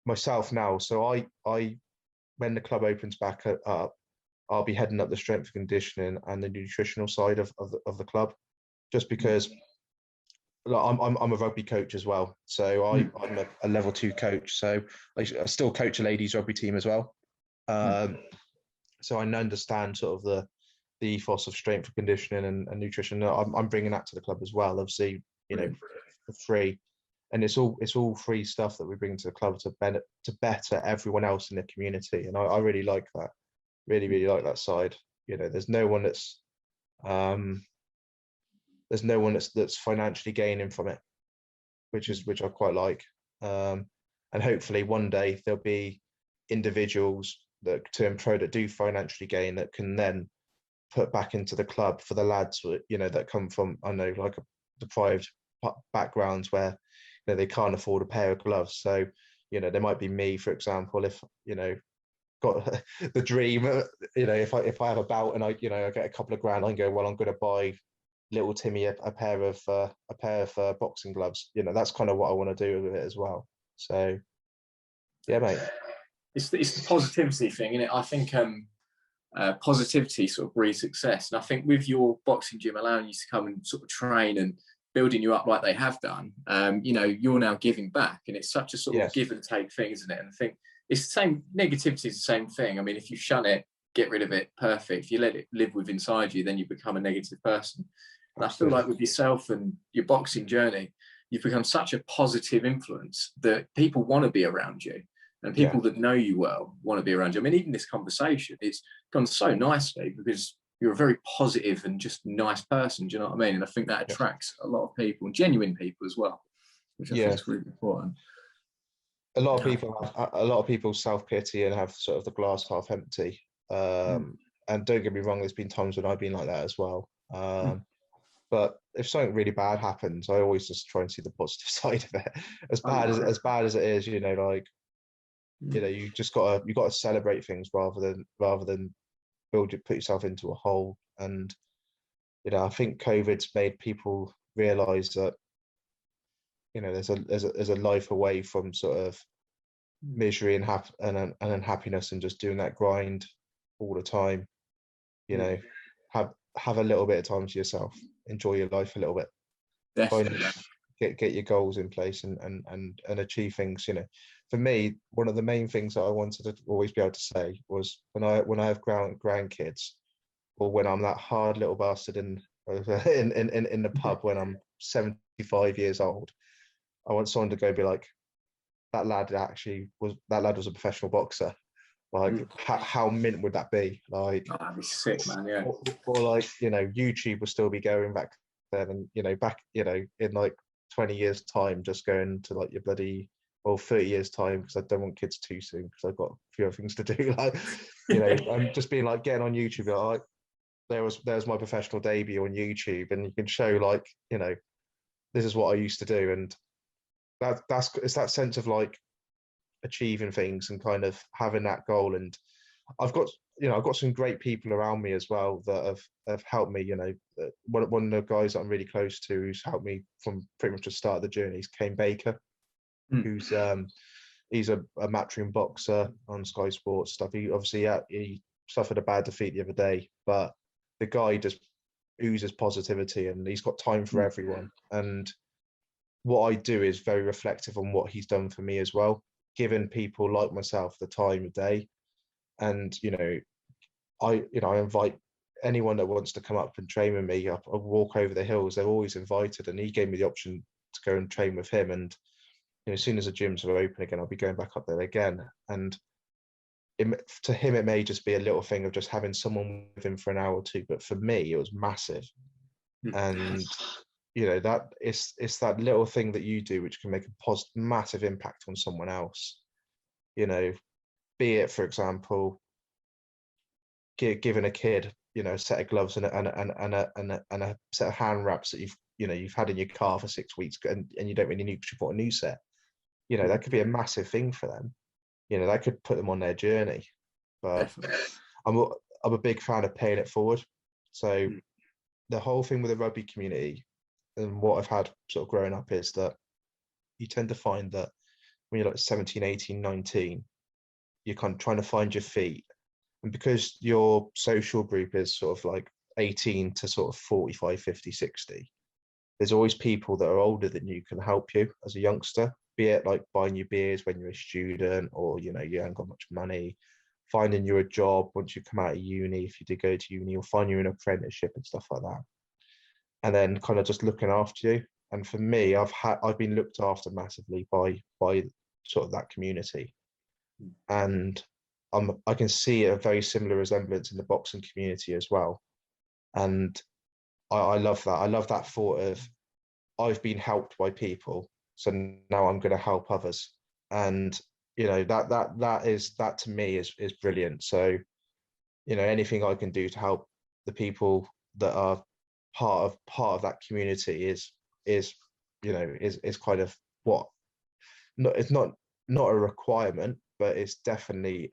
myself now, so I when the club opens back up, I'll be heading up the strength and conditioning and the nutritional side of the club, just because like, I'm a rugby coach as well. So I'm a level 2 coach. So I still coach a ladies rugby team as well. So I understand sort of the ethos of strength and conditioning and nutrition. I'm bringing that to the club as well. Obviously, you know, for free, and it's all free stuff that we bring to the club to better everyone else in the community. And I really like that. Really like that side. You know, there's no one that's financially gaining from it, which I quite like. And hopefully one day there'll be individuals that turn pro that do financially gain that can then put back into the club for the lads, you know, that come from, I know, like deprived backgrounds where, you know, they can't afford a pair of gloves. So, you know, there might be me, for example, if, you know, got the dream, you know, if I have a bout and I get a couple of grand, I can go, well, I'm going to buy little Timmy a pair of boxing gloves. You know, that's kind of what I want to do with it as well. So yeah, mate. It's the positivity thing, isn't it? I think positivity sort of breeds success. And I think with your boxing gym allowing you to come and sort of train and building you up like they have done, you know, you're now giving back, and it's such a sort of give and take thing, isn't it? And I think it's the same. Negativity is the same thing. I mean, if you shun it, get rid of it, perfect. If you let it live with inside you, then you become a negative person. And I feel like with yourself and your boxing journey, you've become such a positive influence that people want to be around you, and people that know you well want to be around you. I mean, even this conversation, it's gone so nicely because you're a very positive and just nice person. Do you know what I mean? And I think that attracts a lot of people, and genuine people as well, which I think is really important. A lot of people self-pity and have sort of the glass half empty. And don't get me wrong, there's been times when I've been like that as well. But if something really bad happens, I always just try and see the positive side of it. As bad as it is, you know, like, you know, you gotta celebrate things rather than put yourself into a hole. And, you know, I think COVID's made people realize that, you know, there's a life away from sort of misery and unhappiness and just doing that grind all the time. You know, have a little bit of time to yourself, enjoy your life a little bit. Definitely. Get your goals in place and achieve things. You know, for me, one of the main things that I wanted to always be able to say was when I have grandkids, or when I'm that hard little bastard in the pub when I'm 75 years old, I want someone to go be like, that lad was a professional boxer. Like, how mint would that be? Like, that'd be sick, man. Yeah. Or like, you know, YouTube will still be going back then, and, you know, in like 20 years time, just going to like your bloody, or 30 years time, because I don't want kids too soon, because I've got a few other things to do. Like, you know, I'm just being like, getting on YouTube, like, there's my professional debut on YouTube, and you can show, like, you know, this is what I used to do. And it's that sense of like achieving things and kind of having that goal. And I've got some great people around me as well that have helped me. You know, one of the guys that I'm really close to, who's helped me from pretty much the start of the journey, is Kane Baker, who's he's a matchroom boxer on Sky Sports stuff. He obviously he suffered a bad defeat the other day, but the guy just oozes positivity, and he's got time for everyone. And what I do is very reflective on what he's done for me as well, giving people like myself the time of day. And, you know, I invite anyone that wants to come up and train with me. I walk over the hills, they're always invited. And he gave me the option to go and train with him. And, you know, as soon as the gyms are open again, I'll be going back up there again. And to him, it may just be a little thing of just having someone with him for an hour or two. But for me, it was massive. And, you know, that it's that little thing that you do which can make a massive impact on someone else. You know, be it, for example, giving a kid, a set of gloves and a set of hand wraps that you've had in your car for 6 weeks, and you don't really need to put a new set. That could be a massive thing for them. That could put them on their journey. But Definitely. I'm a big fan of paying it forward. So the whole thing with the rugby community and what I've had sort of growing up is that you tend to find that when you're like 17, 18, 19, you're kind of trying to find your feet. And because your social group is sort of like 18 to sort of 45, 50, 60, there's always people that are older than you can help you as a youngster, be it like buying you beers when you're a student, or, you haven't got much money, finding you a job once you come out of uni, if you did go to uni, or find you an apprenticeship and stuff like that. And then kind of just looking after you. And for me, I've been looked after massively by sort of that community. And I can see a very similar resemblance in the boxing community as well. And I love that. I love that thought of, I've been helped by people, so now I'm going to help others. And that to me is brilliant. So anything I can do to help the people that are part of that community is kind of what, it's not a requirement, but it's definitely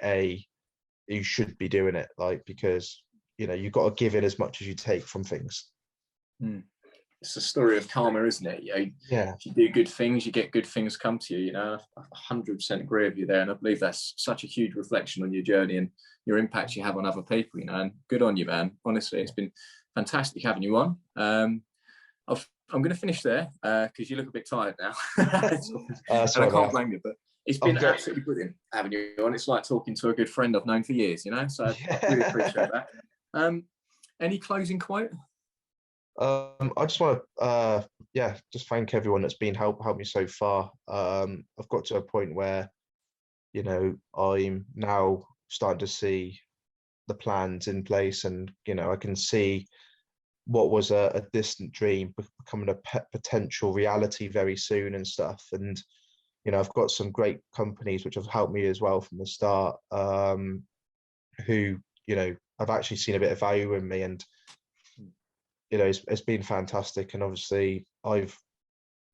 you should be doing it, like, because you've got to give in as much as you take from things. It's a story of karma, isn't it? Yeah. If you do good things, you get good things come to you. I 100% agree with you there, and I believe that's such a huge reflection on your journey and your impact you have on other people. And good on you, man. Honestly, it's been fantastic having you on. I'm going to finish there because you look a bit tired now, and I can't blame you. But it's been absolutely brilliant having you on. It's like talking to a good friend I've known for years. So I really appreciate that. Any closing quote? I just want to just thank everyone that's been helped me so far. I've got to a point where I'm now starting to see the plans in place, and I can see what was a distant dream becoming a potential reality very soon and stuff. And I've got some great companies which have helped me as well from the start, who I've actually seen a bit of value in me, and it's been fantastic. And obviously I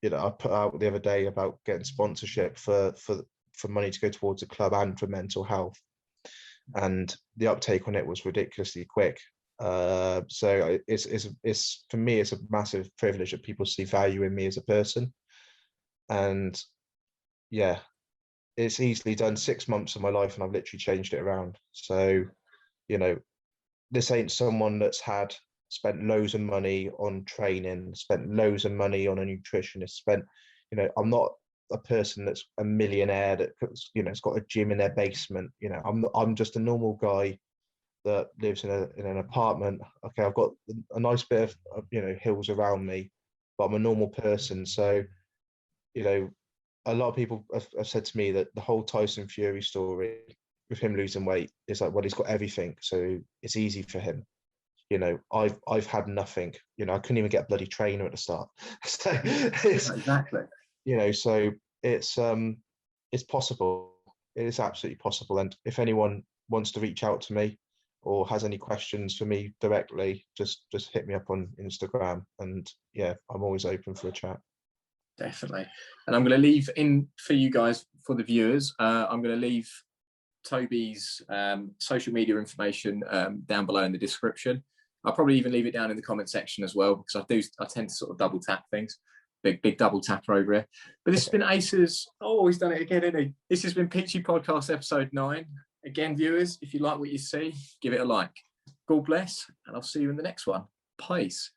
put out the other day about getting sponsorship for money to go towards a club and for mental health, and the uptake on it was ridiculously quick. So it's for me, it's a massive privilege that people see value in me as a person. And it's easily done 6 months of my life, and I've literally changed it around. So this ain't someone that's spent loads of money on training, spent loads of money on a nutritionist, I'm not a person that's a millionaire that has got a gym in their basement. I'm just a normal guy that lives in an apartment. Okay, I've got a nice bit of hills around me, but I'm a normal person. So a lot of people have said to me that the whole Tyson Fury story with him losing weight is like, well, he's got everything, so it's easy for him. I've had nothing. I couldn't even get a bloody trainer at the start. So exactly. So it's possible. It is absolutely possible. And if anyone wants to reach out to me or has any questions for me directly, just hit me up on Instagram, and I'm always open for a chat. Definitely. And I'm going to leave in for you guys, for the viewers, I'm going to leave Tobie's social media information down below in the description. I'll probably even leave it down in the comment section as well, because I tend to sort of double tap things. Big double tapper over here. But this has been Ace's. Oh, he's done it again, isn't he? This has been Peachy Podcast episode 9. Again, viewers, if you like what you see, give it a like. God bless, and I'll see you in the next one. Peace.